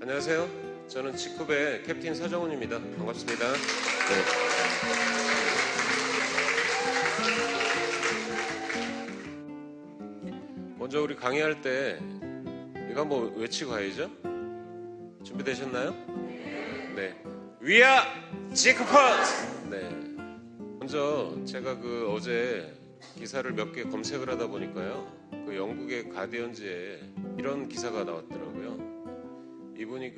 안녕하세요. 저는 직급의 캡틴 서정훈입니다. 반갑습니다. 네. 먼저 우리 강의할 때 이거 한번 외치고 가야죠. 준비되셨나요? 네. We are 지크펀! 네. 먼저 제가 어제 기사를 몇 개 검색을 하다 보니까요. 영국의 가디언즈에 이런 기사가 나왔더라고요. 이분이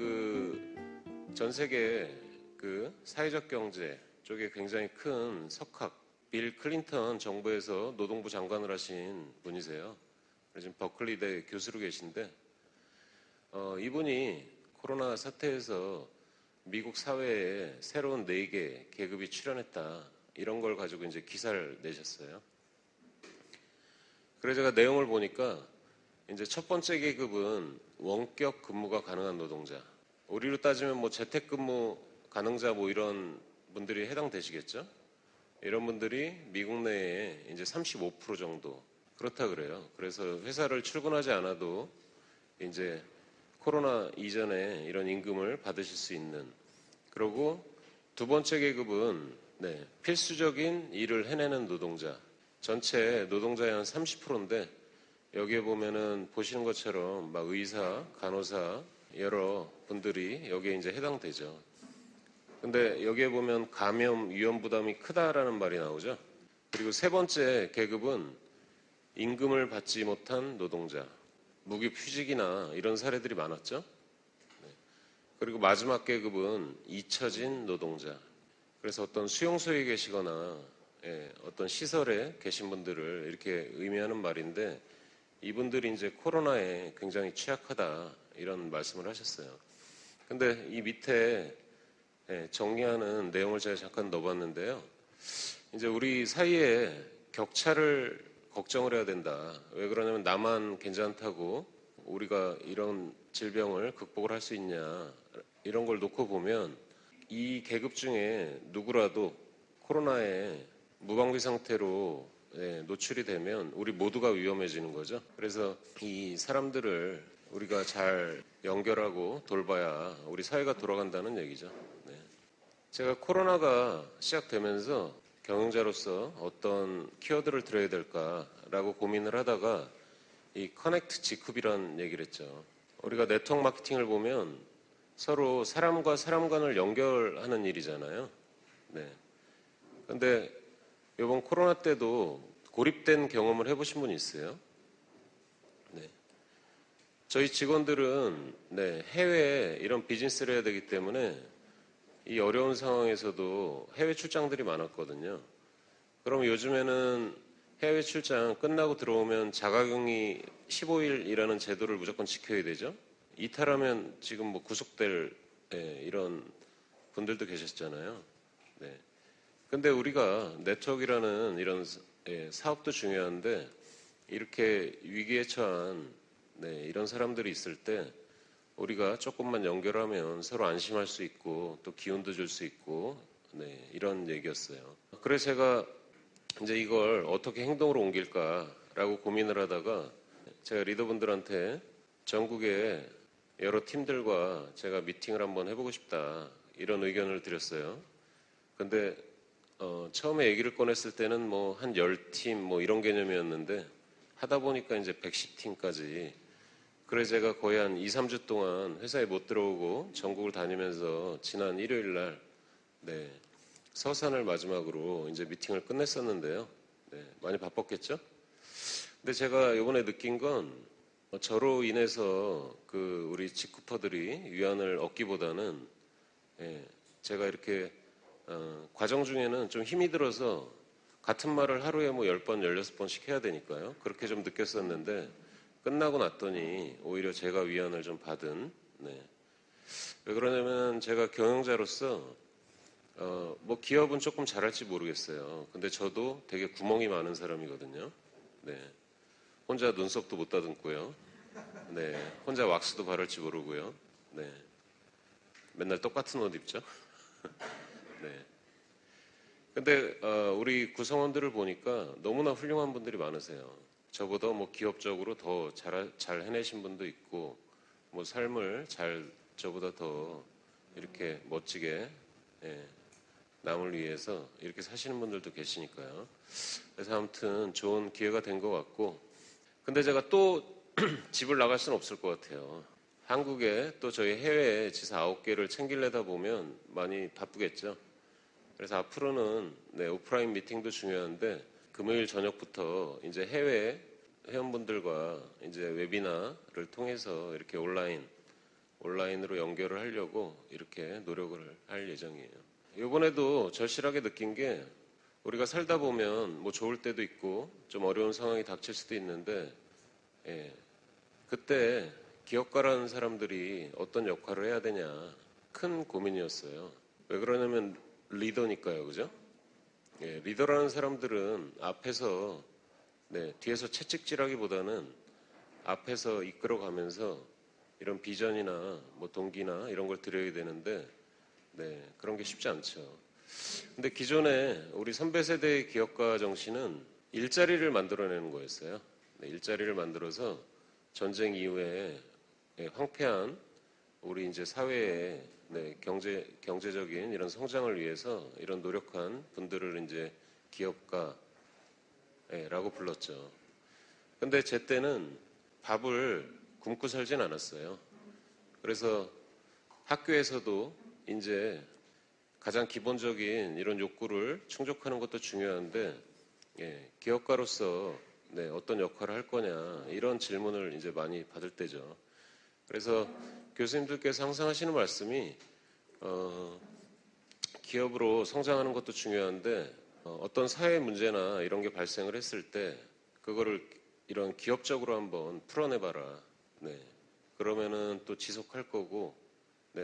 전 세계 사회적 경제 쪽에 굉장히 큰 석학, 빌 클린턴 정부에서 노동부 장관을 하신 분이세요. 지금 버클리대 교수로 계신데, 이분이 코로나 사태에서 미국 사회에 새로운 4개 계급이 출현했다. 이런 걸 가지고 이제 기사를 내셨어요. 그래서 제가 내용을 보니까 이제 첫 번째 계급은 원격 근무가 가능한 노동자. 우리로 따지면 재택근무 가능자 이런 분들이 해당되시겠죠? 이런 분들이 미국 내에 이제 35% 정도 그렇다 그래요. 그래서 회사를 출근하지 않아도 이제 코로나 이전에 이런 임금을 받으실 수 있는. 그리고 두 번째 계급은 필수적인 일을 해내는 노동자. 전체 노동자의 한 30%인데 여기에 보면은 보시는 것처럼 의사, 간호사 여러 분들이 여기에 이제 해당되죠. 근데 여기에 보면 감염 위험 부담이 크다라는 말이 나오죠. 그리고 세 번째 계급은 임금을 받지 못한 노동자, 무기휴직이나 이런 사례들이 많았죠. 그리고 마지막 계급은 잊혀진 노동자. 그래서 어떤 수용소에 계시거나 어떤 시설에 계신 분들을 이렇게 의미하는 말인데, 이분들이 이제 코로나에 굉장히 취약하다 이런 말씀을 하셨어요. 근데 이 밑에 정리하는 내용을 제가 잠깐 넣어봤는데요. 이제 우리 사이에 격차를 걱정을 해야 된다. 왜 그러냐면 나만 괜찮다고 우리가 이런 질병을 극복을 할 수 있냐, 이런 걸 놓고 보면 이 계급 중에 누구라도 코로나에 무방비 상태로 노출이 되면 우리 모두가 위험해지는 거죠. 그래서 이 사람들을 우리가 잘 연결하고 돌봐야 우리 사회가 돌아간다는 얘기죠. 제가 코로나가 시작되면서 경영자로서 어떤 키워드를 들어야 될까라고 고민을 하다가 이 커넥트 지쿱이라는 얘기를 했죠. 우리가 네트워크 마케팅을 보면 서로 사람과 사람 간을 연결하는 일이잖아요. 근데 이번 코로나 때도 고립된 경험을 해보신 분 있어요? 저희 직원들은 해외에 이런 비즈니스를 해야 되기 때문에 이 어려운 상황에서도 해외 출장들이 많았거든요. 그럼 요즘에는 해외 출장 끝나고 들어오면 자가격리 15일이라는 제도를 무조건 지켜야 되죠. 이탈하면 지금 구속될 이런 분들도 계셨잖아요. 근데 우리가 네트워크라는 이런 사업도 중요한데 이렇게 위기에 처한 이런 사람들이 있을 때 우리가 조금만 연결하면 서로 안심할 수 있고 또 기운도 줄 수 있고 이런 얘기였어요. 그래서 제가 이제 이걸 어떻게 행동으로 옮길까라고 고민을 하다가 제가 리더분들한테 전국의 여러 팀들과 제가 미팅을 한번 해보고 싶다 이런 의견을 드렸어요. 근데 처음에 얘기를 꺼냈을 때는 한 10팀 이런 개념이었는데 하다 보니까 이제 110팀까지. 그래서 제가 거의 한 2, 3주 동안 회사에 못 들어오고 전국을 다니면서 지난 일요일 날 서산을 마지막으로 이제 미팅을 끝냈었는데요. 많이 바빴겠죠? 근데 제가 이번에 느낀 건 저로 인해서 우리 직구퍼들이 위안을 얻기보다는 제가 이렇게 과정 중에는 좀 힘이 들어서 같은 말을 하루에 10번, 16번씩 해야 되니까요. 그렇게 좀 느꼈었는데 끝나고 났더니 오히려 제가 위안을 좀 받은. 왜 그러냐면 제가 경영자로서 기업은 조금 잘할지 모르겠어요. 근데 저도 되게 구멍이 많은 사람이거든요. 혼자 눈썹도 못 다듬고요. 혼자 왁스도 바를지 모르고요. 맨날 똑같은 옷 입죠. 근데 우리 구성원들을 보니까 너무나 훌륭한 분들이 많으세요. 저보다 기업적으로 더 잘 해내신 분도 있고 삶을 잘 저보다 더 이렇게 멋지게 남을 위해서 이렇게 사시는 분들도 계시니까요. 그래서 아무튼 좋은 기회가 된 것 같고, 근데 제가 또 집을 나갈 수는 없을 것 같아요. 한국에 또 저희 해외에 지사 9개를 챙기려다 보면 많이 바쁘겠죠. 그래서 앞으로는 오프라인 미팅도 중요한데 금요일 저녁부터 이제 해외 회원분들과 이제 웨비나를 통해서 이렇게 온라인으로 연결을 하려고 이렇게 노력을 할 예정이에요. 이번에도 절실하게 느낀 게 우리가 살다 보면 뭐 좋을 때도 있고 좀 어려운 상황이 닥칠 수도 있는데 그때 기업가라는 사람들이 어떤 역할을 해야 되냐 큰 고민이었어요. 왜 그러냐면 리더니까요, 그죠? 리더라는 사람들은 앞에서 뒤에서 채찍질하기보다는 앞에서 이끌어가면서 이런 비전이나 뭐 동기나 이런 걸 드려야 되는데 그런 게 쉽지 않죠. 근데 기존에 우리 선배 세대의 기업가 정신은 일자리를 만들어내는 거였어요. 일자리를 만들어서 전쟁 이후에 황폐한 우리 이제 사회의 경제적인 이런 성장을 위해서 이런 노력한 분들을 이제 기업가라고 불렀죠. 근데 제 때는 밥을 굶고 살진 않았어요. 그래서 학교에서도 이제 가장 기본적인 이런 욕구를 충족하는 것도 중요한데 기업가로서 어떤 역할을 할 거냐 이런 질문을 이제 많이 받을 때죠. 그래서 교수님들께서 항상 하시는 말씀이 기업으로 성장하는 것도 중요한데 어떤 사회 문제나 이런 게 발생을 했을 때 그거를 이런 기업적으로 한번 풀어내봐라. 그러면은 또 지속할 거고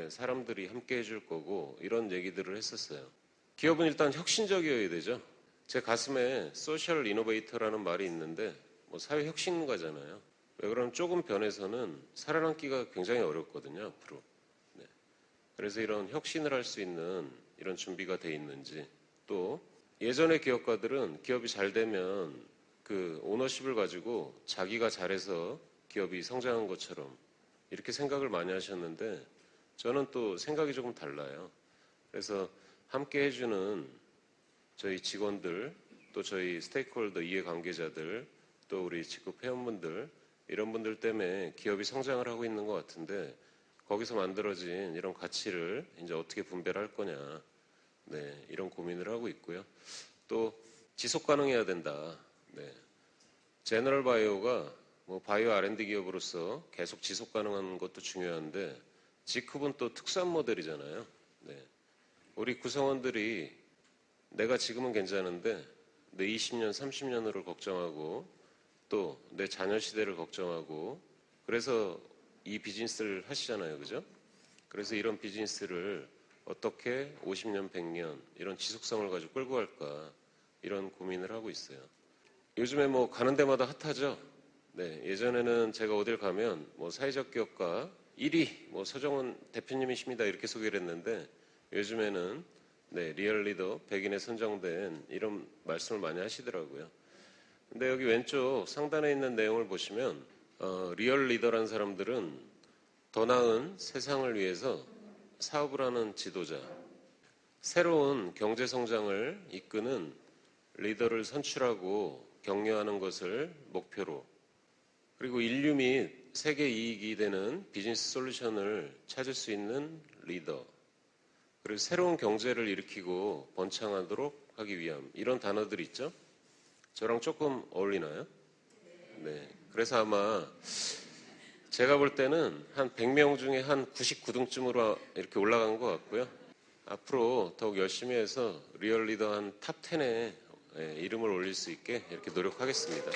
사람들이 함께 해줄 거고 이런 얘기들을 했었어요. 기업은 일단 혁신적이어야 되죠. 제 가슴에 소셜 이노베이터라는 말이 있는데 뭐 사회 혁신가잖아요. 왜 그러면 조금 변해서는 살아남기가 굉장히 어렵거든요, 앞으로. 그래서 이런 혁신을 할 수 있는 이런 준비가 돼 있는지, 또 예전의 기업가들은 기업이 잘 되면 그 오너십을 가지고 자기가 잘해서 기업이 성장한 것처럼 이렇게 생각을 많이 하셨는데 저는 또 생각이 조금 달라요. 그래서 함께 해주는 저희 직원들, 또 저희 스테이크홀더 이해관계자들, 또 우리 직급 회원분들 이런 분들 때문에 기업이 성장을 하고 있는 것 같은데 거기서 만들어진 이런 가치를 이제 어떻게 분배를 할 거냐 이런 고민을 하고 있고요. 또 지속 가능해야 된다. 제너럴 바이오가 뭐 바이오 R&D 기업으로서 계속 지속 가능한 것도 중요한데 G컵은 또 특수한 모델이잖아요. 우리 구성원들이 내가 지금은 괜찮은데 내 20년, 30년을 걱정하고 또 내 자녀 시대를 걱정하고 그래서 이 비즈니스를 하시잖아요. 그죠? 그래서 이런 비즈니스를 어떻게 50년, 100년 이런 지속성을 가지고 끌고 갈까 이런 고민을 하고 있어요. 요즘에 뭐 가는 데마다 핫하죠. 예전에는 제가 어딜 가면 뭐 사회적 기업가 1위 뭐 서정원 대표님이십니다 이렇게 소개를 했는데 요즘에는 리얼 리더 100인에 선정된 이런 말씀을 많이 하시더라고요. 근데 여기 왼쪽 상단에 있는 내용을 보시면 리얼 리더라는 사람들은 더 나은 세상을 위해서 사업을 하는 지도자, 새로운 경제 성장을 이끄는 리더를 선출하고 격려하는 것을 목표로, 그리고 인류 및 세계 이익이 되는 비즈니스 솔루션을 찾을 수 있는 리더, 그리고 새로운 경제를 일으키고 번창하도록 하기 위함, 이런 단어들이 있죠. 저랑 조금 어울리나요? 그래서 아마 제가 볼 때는 한 100명 중에 한 99등쯤으로 이렇게 올라간 것 같고요. 앞으로 더욱 열심히 해서 리얼 리더 한 탑 10에 이름을 올릴 수 있게 이렇게 노력하겠습니다.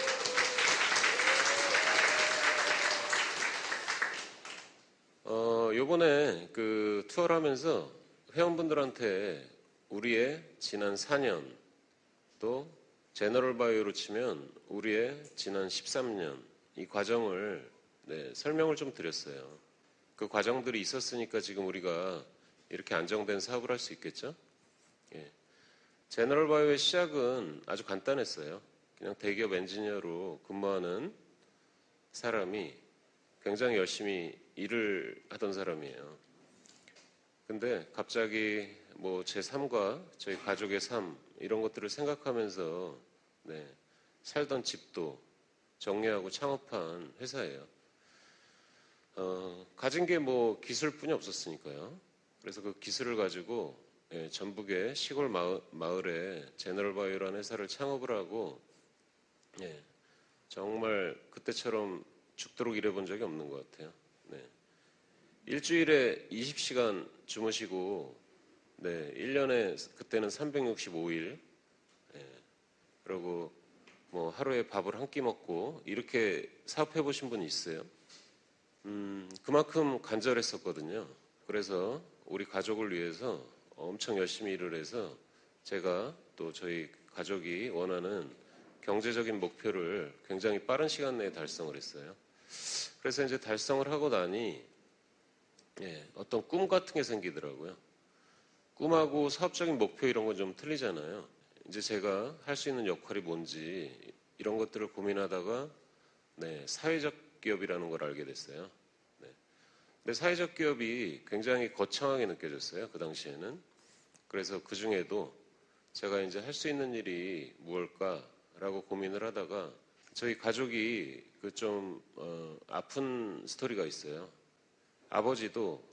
요번에 그 투어를 하면서 회원분들한테 우리의 지난 4년 또 제너럴 바이오로 치면 우리의 지난 13년 이 과정을 설명을 좀 드렸어요. 그 과정들이 있었으니까 지금 우리가 이렇게 안정된 사업을 할 수 있겠죠? 제너럴 바이오의 시작은 아주 간단했어요. 그냥 대기업 엔지니어로 근무하는 사람이 굉장히 열심히 일을 하던 사람이에요. 근데 갑자기 뭐 제 삶과 저희 가족의 삶 이런 것들을 생각하면서 네, 살던 집도 정리하고 창업한 회사예요. 가진 게 뭐 기술뿐이 없었으니까요. 그래서 그 기술을 가지고 예, 전북의 시골 마을에 제너럴바이오라는 회사를 창업을 하고 예, 정말 그때처럼 죽도록 일해본 적이 없는 것 같아요. 네. 일주일에 20시간 주무시고 네, 1년에 그때는 365일 그리고 뭐 하루에 밥을 한 끼 먹고 이렇게 사업해 보신 분이 있어요? 그만큼 간절했었거든요. 그래서 우리 가족을 위해서 엄청 열심히 일을 해서 제가 또 저희 가족이 원하는 경제적인 목표를 굉장히 빠른 시간 내에 달성을 했어요. 그래서 이제 달성을 하고 나니 어떤 꿈 같은 게 생기더라고요. 꿈하고 사업적인 목표 이런 건 좀 틀리잖아요. 이제 제가 할 수 있는 역할이 뭔지 이런 것들을 고민하다가 사회적 기업이라는 걸 알게 됐어요. 근데 사회적 기업이 굉장히 거창하게 느껴졌어요. 그 당시에는. 그래서 그 중에도 제가 이제 할 수 있는 일이 무엇일까라고 고민을 하다가 저희 가족이 그 좀 아픈 스토리가 있어요. 아버지도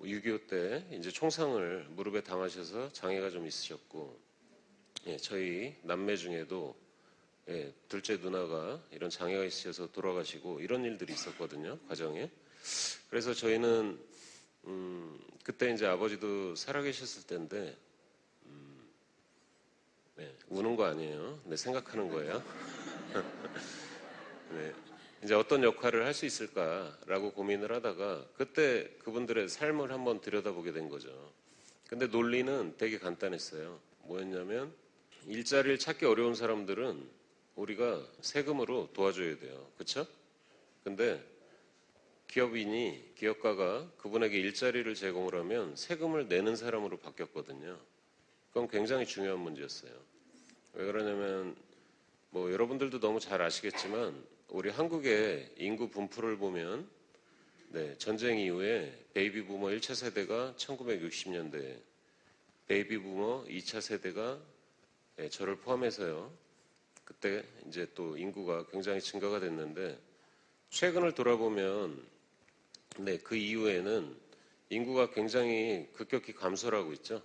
6.25 때 이제 총상을 무릎에 당하셔서 장애가 좀 있으셨고, 저희 남매 중에도 둘째 누나가 이런 장애가 있으셔서 돌아가시고 이런 일들이 있었거든요, 가정에. 그래서 저희는 그때 이제 아버지도 살아계셨을 때인데 우는 거 아니에요. 생각하는 거예요. 네, 이제 어떤 역할을 할 수 있을까라고 고민을 하다가 그때 그분들의 삶을 한번 들여다보게 된 거죠. 근데 논리는 되게 간단했어요. 뭐였냐면 일자리를 찾기 어려운 사람들은 우리가 세금으로 도와줘야 돼요. 그렇죠? 근데 기업가가 그분에게 일자리를 제공을 하면 세금을 내는 사람으로 바뀌었거든요. 그건 굉장히 중요한 문제였어요. 왜 그러냐면 뭐 여러분들도 너무 잘 아시겠지만 우리 한국의 인구 분포를 보면 전쟁 이후에 베이비 부머 1차 세대가 1960년대에 베이비 부머 2차 세대가 저를 포함해서요. 그때 이제 또 인구가 굉장히 증가가 됐는데 최근을 돌아보면 그 이후에는 인구가 굉장히 급격히 감소를 하고 있죠.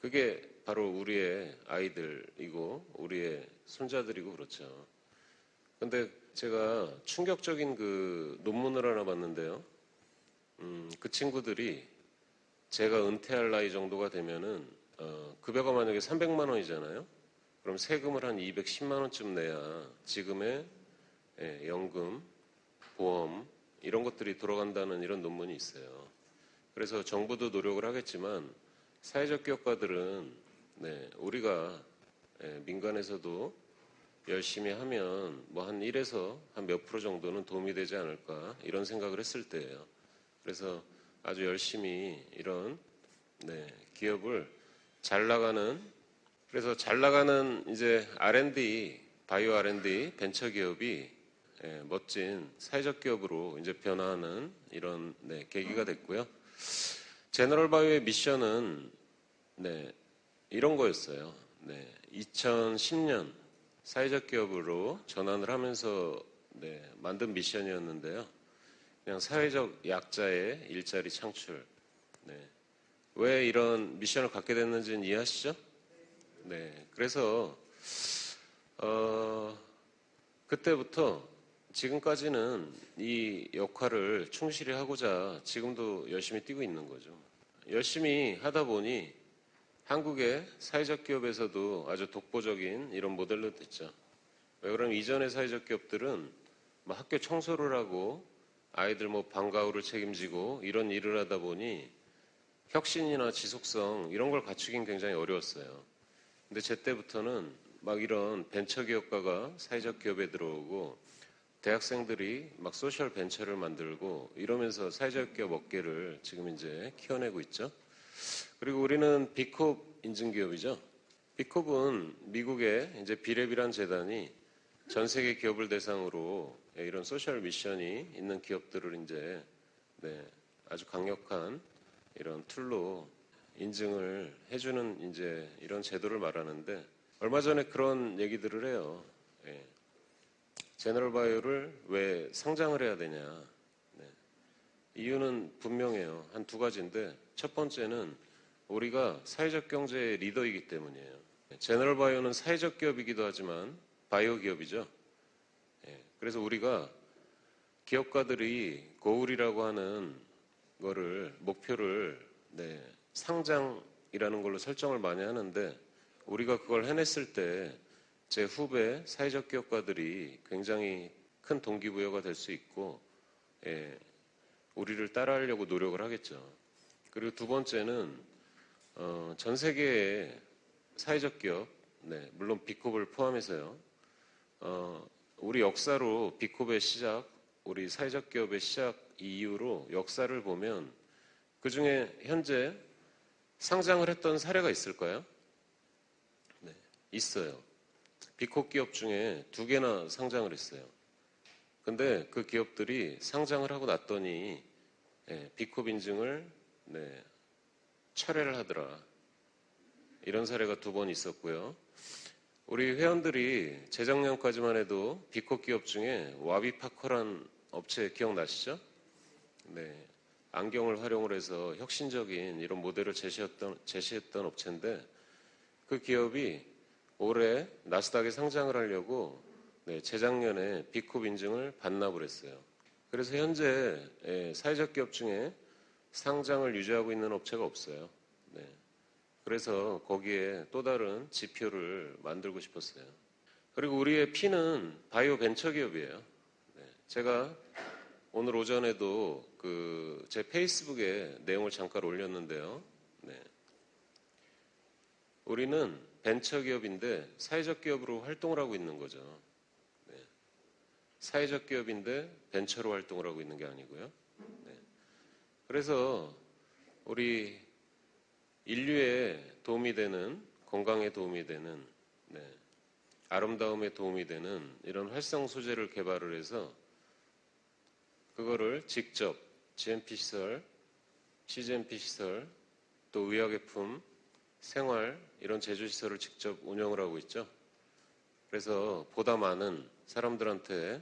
그게 바로 우리의 아이들이고 우리의 손자들이고 그렇죠. 근데 제가 충격적인 그 논문을 하나 봤는데요. 그 친구들이 제가 은퇴할 나이 정도가 되면은 급여가 만약에 300만 원이잖아요. 그럼 세금을 한 210만 원쯤 내야 지금의 연금, 보험 이런 것들이 돌아간다는 이런 논문이 있어요. 그래서 정부도 노력을 하겠지만 사회적 기업가들은 우리가 민간에서도 열심히 하면 뭐 한 1에서 한 몇 프로 정도는 도움이 되지 않을까 이런 생각을 했을 때예요. 그래서 아주 열심히 이런 기업을 잘 나가는 그래서 잘 나가는 이제 R&D, 바이오 R&D 벤처 기업이 멋진 사회적 기업으로 이제 변화하는 이런 계기가 됐고요. 제너럴 바이오의 미션은 이런 거였어요. 2010년 사회적 기업으로 전환을 하면서 만든 미션이었는데요. 그냥 사회적 약자의 일자리 창출. 왜 이런 미션을 갖게 됐는지는 이해하시죠? 그래서 그때부터 지금까지는 이 역할을 충실히 하고자 지금도 열심히 뛰고 있는 거죠. 열심히 하다 보니 한국의 사회적 기업에서도 아주 독보적인 이런 모델로 됐죠. 왜 그러면 이전의 사회적 기업들은 뭐 학교 청소를 하고 아이들 뭐 방과후를 책임지고 이런 일을 하다 보니 혁신이나 지속성 이런 걸 갖추긴 굉장히 어려웠어요. 근데 제 때부터는 막 이런 벤처 기업가가 사회적 기업에 들어오고 대학생들이 막 소셜 벤처를 만들고 이러면서 사회적 기업 업계를 지금 이제 키워내고 있죠. 그리고 우리는 비콥 인증 기업이죠. 비콥은 미국의 이제 비랩이란 재단이 전 세계 기업을 대상으로 이런 소셜 미션이 있는 기업들을 이제 아주 강력한 이런 툴로 인증을 해주는 이제 이런 제도를 말하는데 얼마 전에 그런 얘기들을 해요. 예. 제너럴 바이오를 왜 상장을 해야 되냐. 네. 이유는 분명해요. 한 두 가지인데 첫 번째는 우리가 사회적 경제의 리더이기 때문이에요. 제너럴 바이오는 사회적 기업이기도 하지만 바이오 기업이죠. 예. 그래서 우리가 기업가들이 고울이라고 하는 거를 목표를 상장이라는 걸로 설정을 많이 하는데 우리가 그걸 해냈을 때 제 후배 사회적 기업가들이 굉장히 큰 동기부여가 될 수 있고 우리를 따라하려고 노력을 하겠죠. 그리고 두 번째는 전 세계의 사회적 기업, 물론 비콥을 포함해서요. 우리 역사로 비콥의 시작, 우리 사회적 기업의 시작 이후로 역사를 보면 그 중에 현재 상장을 했던 사례가 있을까요? 네, 있어요. 비콥 기업 중에 2개나 상장을 했어요. 근데 그 기업들이 상장을 하고 났더니 비콥 인증을 철회를 하더라. 이런 사례가 2번 있었고요. 우리 회원들이 재작년까지만 해도 비콥 기업 중에 와비파커란 업체 기억나시죠? 네. 안경을 활용을 해서 혁신적인 이런 모델을 제시했던 업체인데 그 기업이 올해 나스닥에 상장을 하려고 재작년에 비콥 인증을 반납을 했어요. 그래서 현재 사회적 기업 중에 상장을 유지하고 있는 업체가 없어요. 네. 그래서 거기에 또 다른 지표를 만들고 싶었어요. 그리고 우리의 P는 바이오 벤처 기업이에요. 네. 제가 오늘 오전에도 제 페이스북에 내용을 잠깐 올렸는데요. 네. 우리는 벤처 기업인데 사회적 기업으로 활동을 하고 있는 거죠. 네. 사회적 기업인데 벤처로 활동을 하고 있는 게 아니고요. 네. 그래서 우리 인류에 도움이 되는, 건강에 도움이 되는, 아름다움에 도움이 되는 이런 활성 소재를 개발을 해서 그거를 직접 GMP 시설, CGMP 시설, 또 의약예품, 생활 이런 제조시설을 직접 운영을 하고 있죠. 그래서 보다 많은 사람들한테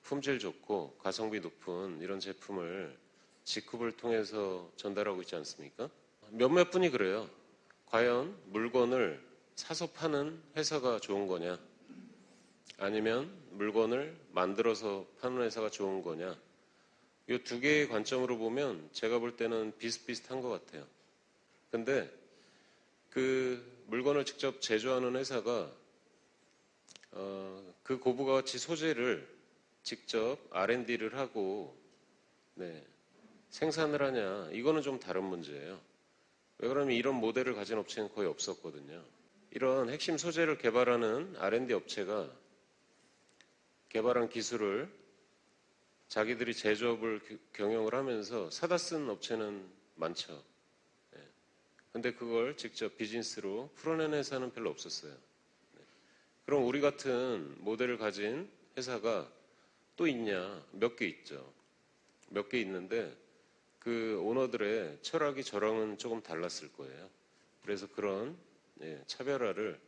품질 좋고 가성비 높은 이런 제품을 직급을 통해서 전달하고 있지 않습니까? 몇몇 분이 그래요. 과연 물건을 사서 파는 회사가 좋은 거냐? 아니면 물건을 만들어서 파는 회사가 좋은 거냐? 이 2개의 관점으로 보면 제가 볼 때는 비슷비슷한 것 같아요. 근데 그 물건을 직접 제조하는 회사가 그 고부가 가치 소재를 직접 R&D를 하고 생산을 하냐? 이거는 좀 다른 문제예요. 왜 그러면 이런 모델을 가진 업체는 거의 없었거든요. 이런 핵심 소재를 개발하는 R&D 업체가 개발한 기술을 자기들이 제조업을 경영을 하면서 사다 쓴 업체는 많죠. 근데 그걸 직접 비즈니스로 풀어낸 회사는 별로 없었어요. 그럼 우리 같은 모델을 가진 회사가 또 있냐? 몇 개 있죠. 몇 개 있는데 그 오너들의 철학이 저랑은 조금 달랐을 거예요. 그래서 그런 차별화를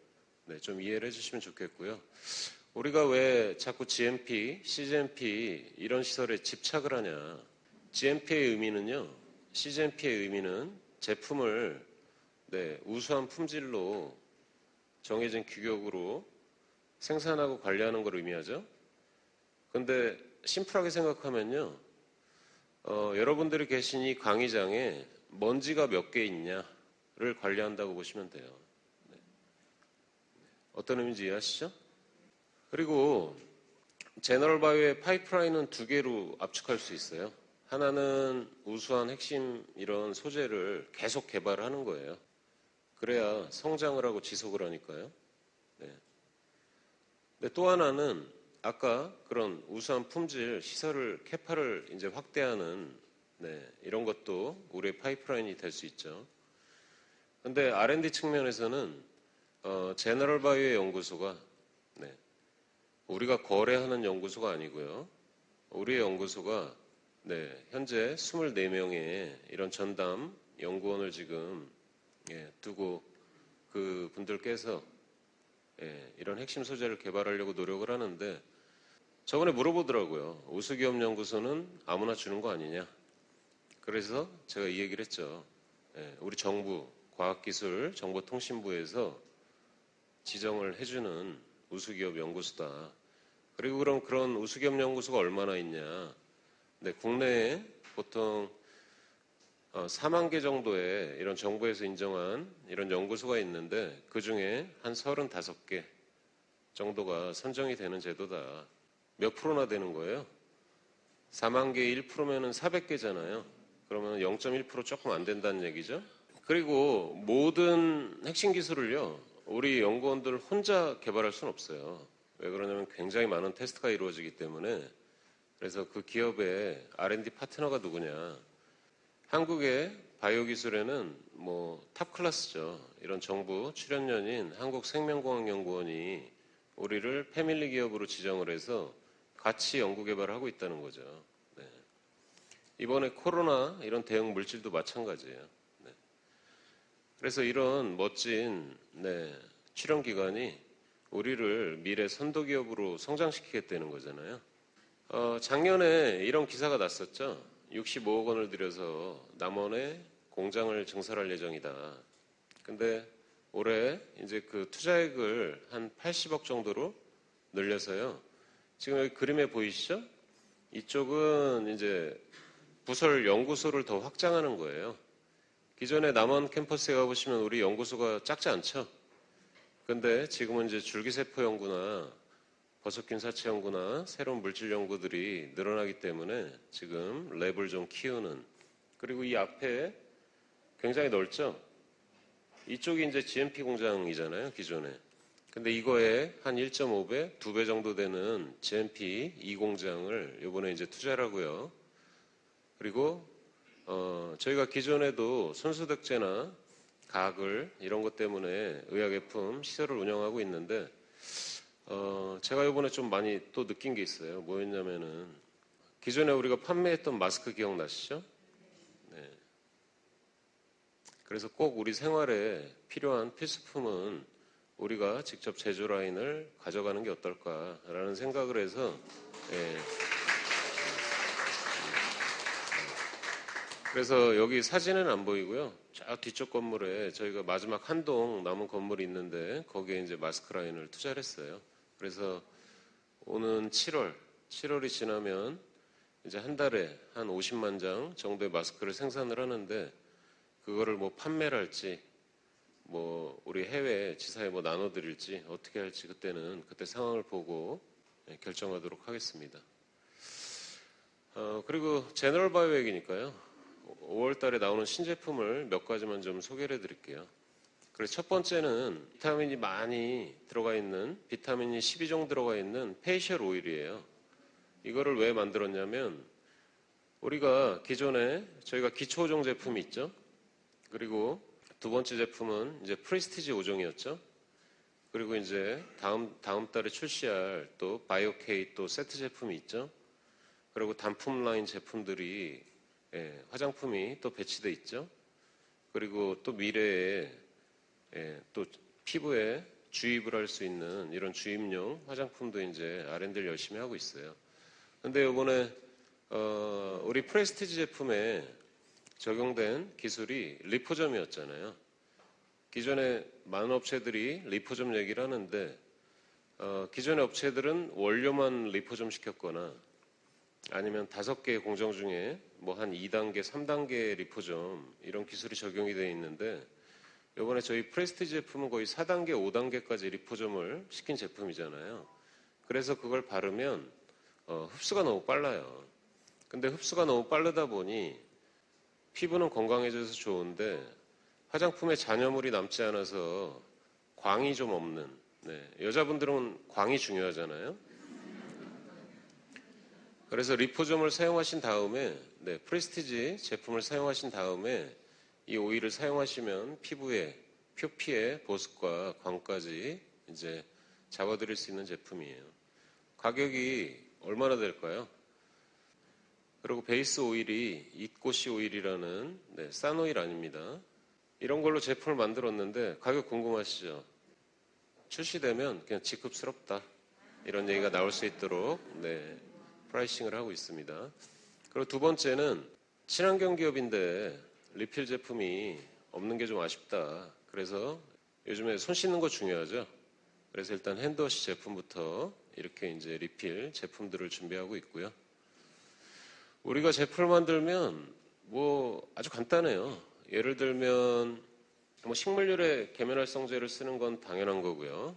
좀 이해를 해주시면 좋겠고요. 우리가 왜 자꾸 GMP, CGMP 이런 시설에 집착을 하냐? GMP의 의미는요. CGMP의 의미는 제품을 우수한 품질로 정해진 규격으로 생산하고 관리하는 걸 의미하죠. 근데 심플하게 생각하면요. 여러분들이 계신 이 강의장에 먼지가 몇 개 있냐를 관리한다고 보시면 돼요. 어떤 의미인지 이해하시죠? 그리고 제너럴 바이오의 파이프라인은 2개로 압축할 수 있어요. 하나는 우수한 핵심 이런 소재를 계속 개발하는 거예요. 그래야 성장을 하고 지속을 하니까요. 근데 또 하나는 아까 그런 우수한 품질 시설을 캐파를 이제 확대하는 이런 것도 우리의 파이프라인이 될 수 있죠. 근데 R&D 측면에서는 제너럴 바이오의 연구소가 우리가 거래하는 연구소가 아니고요. 우리의 연구소가 네, 현재 24명의 이런 전담 연구원을 지금 두고 그 분들께서 이런 핵심 소재를 개발하려고 노력을 하는데 저번에 물어보더라고요. 우수기업 연구소는 아무나 주는 거 아니냐. 그래서 제가 이 얘기를 했죠. 우리 정부 과학기술 정보통신부에서 지정을 해주는 우수기업 연구소다. 그리고 그럼 그런 우수기업 연구소가 얼마나 있냐. 네, 국내에 보통 4만 개 정도의 이런 정부에서 인정한 이런 연구소가 있는데 그 중에 한 35개 정도가 선정이 되는 제도다. 몇 프로나 되는 거예요? 4만 개의 1%면은 400개잖아요. 그러면 0.1% 조금 안 된다는 얘기죠. 그리고 모든 핵심 기술을요, 우리 연구원들 혼자 개발할 수는 없어요. 왜 그러냐면 굉장히 많은 테스트가 이루어지기 때문에. 그래서 그 기업의 R&D 파트너가 누구냐. 한국의 바이오 기술에는 뭐 탑 클래스죠. 이런 정부 출연연인 한국생명공학연구원이 우리를 패밀리 기업으로 지정을 해서 같이 연구 개발을 하고 있다는 거죠. 네. 이번에 코로나 이런 대응 물질도 마찬가지예요. 네. 그래서 이런 멋진 출연 기관이 우리를 미래 선도 기업으로 성장시키겠다는 거잖아요. 작년에 이런 기사가 났었죠. 65억 원을 들여서 남원에 공장을 증설할 예정이다. 근데 올해 이제 그 투자액을 한 80억 정도로 늘려서요. 지금 여기 그림에 보이시죠? 이쪽은 이제 부설 연구소를 더 확장하는 거예요. 기존에 남원 캠퍼스에 가보시면 우리 연구소가 작지 않죠? 근데 지금은 이제 줄기세포 연구나 버섯균 사체 연구나 새로운 물질 연구들이 늘어나기 때문에 지금 랩을 좀 키우는, 그리고 이 앞에 굉장히 넓죠? 이쪽이 이제 GMP 공장이잖아요, 기존에. 근데 이거에 한 1.5배, 2배 정도 되는 GMP 2공장을 이번에 이제 투자를 하고요. 그리고 저희가 기존에도 손소독제나 가글 이런 것 때문에 의약예품 시설을 운영하고 있는데 제가 이번에 좀 많이 또 느낀 게 있어요. 뭐였냐면은 기존에 우리가 판매했던 마스크 기억나시죠? 네. 그래서 꼭 우리 생활에 필요한 필수품은 우리가 직접 제조 라인을 가져가는 게 어떨까라는 생각을 해서 그래서 여기 사진은 안 보이고요. 저 뒤쪽 건물에 저희가 마지막 한 동 남은 건물이 있는데 거기에 이제 마스크 라인을 투자를 했어요. 그래서 오는 7월이 지나면 이제 한 달에 한 50만 장 정도의 마스크를 생산을 하는데 그거를 뭐 판매를 할지 뭐 우리 해외 지사에 뭐 나눠드릴지 어떻게 할지 그때 상황을 보고 결정하도록 하겠습니다. 그리고 제너럴 바이오 얘기니까요. 5월 달에 나오는 신제품을 몇 가지만 좀 소개를 해드릴게요. 그래서 첫 번째는 비타민이 많이 들어가 있는, 비타민이 12 정도 들어가 있는 페이셜 오일이에요. 이거를 왜 만들었냐면 우리가 기존에 저희가 기초 5종 제품이 있죠. 그리고 두 번째 제품은 이제 프리스티지 5종이었죠. 그리고 이제 다음 달에 출시할 또 바이오케이 또 세트 제품이 있죠. 그리고 단품 라인 제품들이 화장품이 또 배치돼 있죠. 그리고 또 미래에 또 피부에 주입을 할 수 있는 이런 주입용 화장품도 이제 R&D를 열심히 하고 있어요. 근데 이번에 우리 프레스티지 제품에 적용된 기술이 리포점이었잖아요. 기존에 많은 업체들이 리포점 얘기를 하는데 기존의 업체들은 원료만 리포점 시켰거나 아니면 5개의 공정 중에 뭐 한 2단계, 3단계 리포점 이런 기술이 적용이 되어 있는데 이번에 저희 프레스티지 제품은 거의 4단계, 5단계까지 리포점을 시킨 제품이잖아요. 그래서 그걸 바르면 흡수가 너무 빨라요. 근데 흡수가 너무 빠르다 보니 피부는 건강해져서 좋은데 화장품에 잔여물이 남지 않아서 광이 좀 없는, 여자분들은 광이 중요하잖아요. 그래서 리포점을 사용하신 다음에 프레스티지 제품을 사용하신 다음에 이 오일을 사용하시면 피부에 표피의 보습과 광까지 이제 잡아드릴 수 있는 제품이에요. 가격이 얼마나 될까요? 그리고 베이스 오일이 이꼬시 오일이라는 싼 오일 아닙니다. 이런 걸로 제품을 만들었는데 가격 궁금하시죠? 출시되면 그냥 직급스럽다. 이런 얘기가 나올 수 있도록 프라이싱을 하고 있습니다. 그리고 두 번째는 친환경 기업인데 리필 제품이 없는 게 좀 아쉽다. 그래서 요즘에 손 씻는 거 중요하죠. 그래서 일단 핸드워시 제품부터 이렇게 이제 리필 제품들을 준비하고 있고요. 우리가 제품을 만들면 뭐 아주 간단해요. 예를 들면 뭐 식물유래 계면활성제를 쓰는 건 당연한 거고요.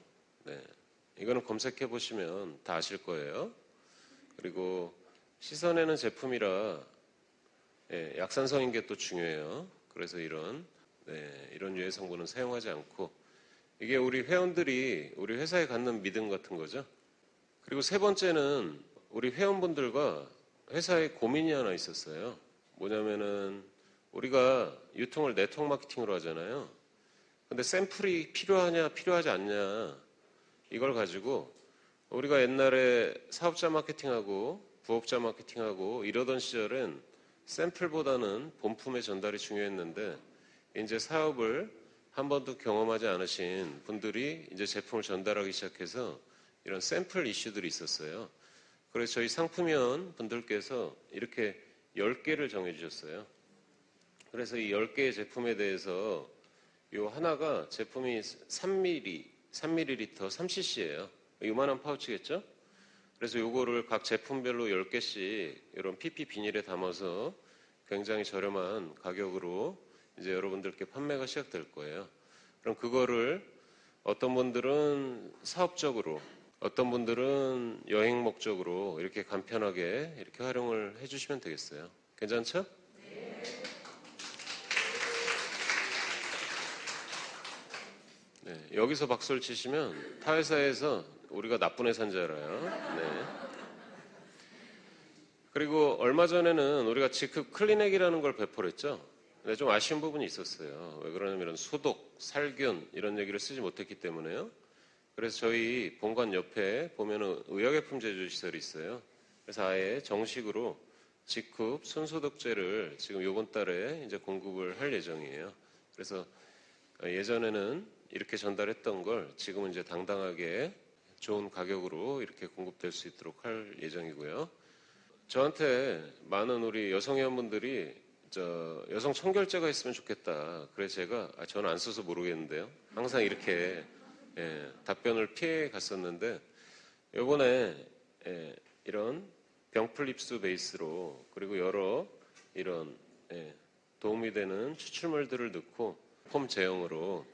이거는 검색해 보시면 다 아실 거예요. 그리고 씻어내는 제품이라 약산성인 게 또 중요해요. 그래서 이런 유해 성분은 사용하지 않고 이게 우리 회원들이 우리 회사에 갖는 믿음 같은 거죠. 그리고 세 번째는 우리 회원분들과 회사에 고민이 하나 있었어요. 뭐냐면은 우리가 유통을 네트워크 마케팅으로 하잖아요. 근데 샘플이 필요하냐 필요하지 않냐 이걸 가지고 우리가 옛날에 사업자 마케팅하고 부업자 마케팅하고 이러던 시절엔 샘플보다는 본품의 전달이 중요했는데 이제 사업을 한 번도 경험하지 않으신 분들이 이제 제품을 전달하기 시작해서 이런 샘플 이슈들이 있었어요. 그래서 저희 상품위원 분들께서 이렇게 10개를 정해주셨어요. 그래서 이 10개의 제품에 대해서 요 하나가 제품이 3ml, 3cc예요. 요만한 파우치겠죠? 그래서 요거를 각 제품별로 10개씩 이런 PP 비닐에 담아서 굉장히 저렴한 가격으로 이제 여러분들께 판매가 시작될 거예요. 그럼 그거를 어떤 분들은 사업적으로, 어떤 분들은 여행 목적으로 이렇게 간편하게 이렇게 활용을 해주시면 되겠어요. 괜찮죠? 여기서 박수를 치시면 타 회사에서 우리가 나쁜 회사인 줄 알아요. 그리고 얼마 전에는 우리가 직급 클리넥이라는 걸 배포했죠. 근데 좀 아쉬운 부분이 있었어요. 왜 그러냐면 소독, 살균 이런 얘기를 쓰지 못했기 때문에요. 그래서 저희 본관 옆에 보면은 의약품 제조 시설이 있어요. 그래서 아예 정식으로 직급 손소독제를 지금 이번 달에 이제 공급을 할 예정이에요. 그래서 예전에는 이렇게 전달했던 걸 지금은 이제 당당하게 좋은 가격으로 이렇게 공급될 수 있도록 할 예정이고요. 저한테 많은 우리 여성 회원분들이 여성 청결제가 있으면 좋겠다. 그래서 제가 저는 안 써서 모르겠는데요. 항상 이렇게 답변을 피해 갔었는데 이번에 이런 병풀립스 베이스로 그리고 여러 이런 도움이 되는 추출물들을 넣고 폼 제형으로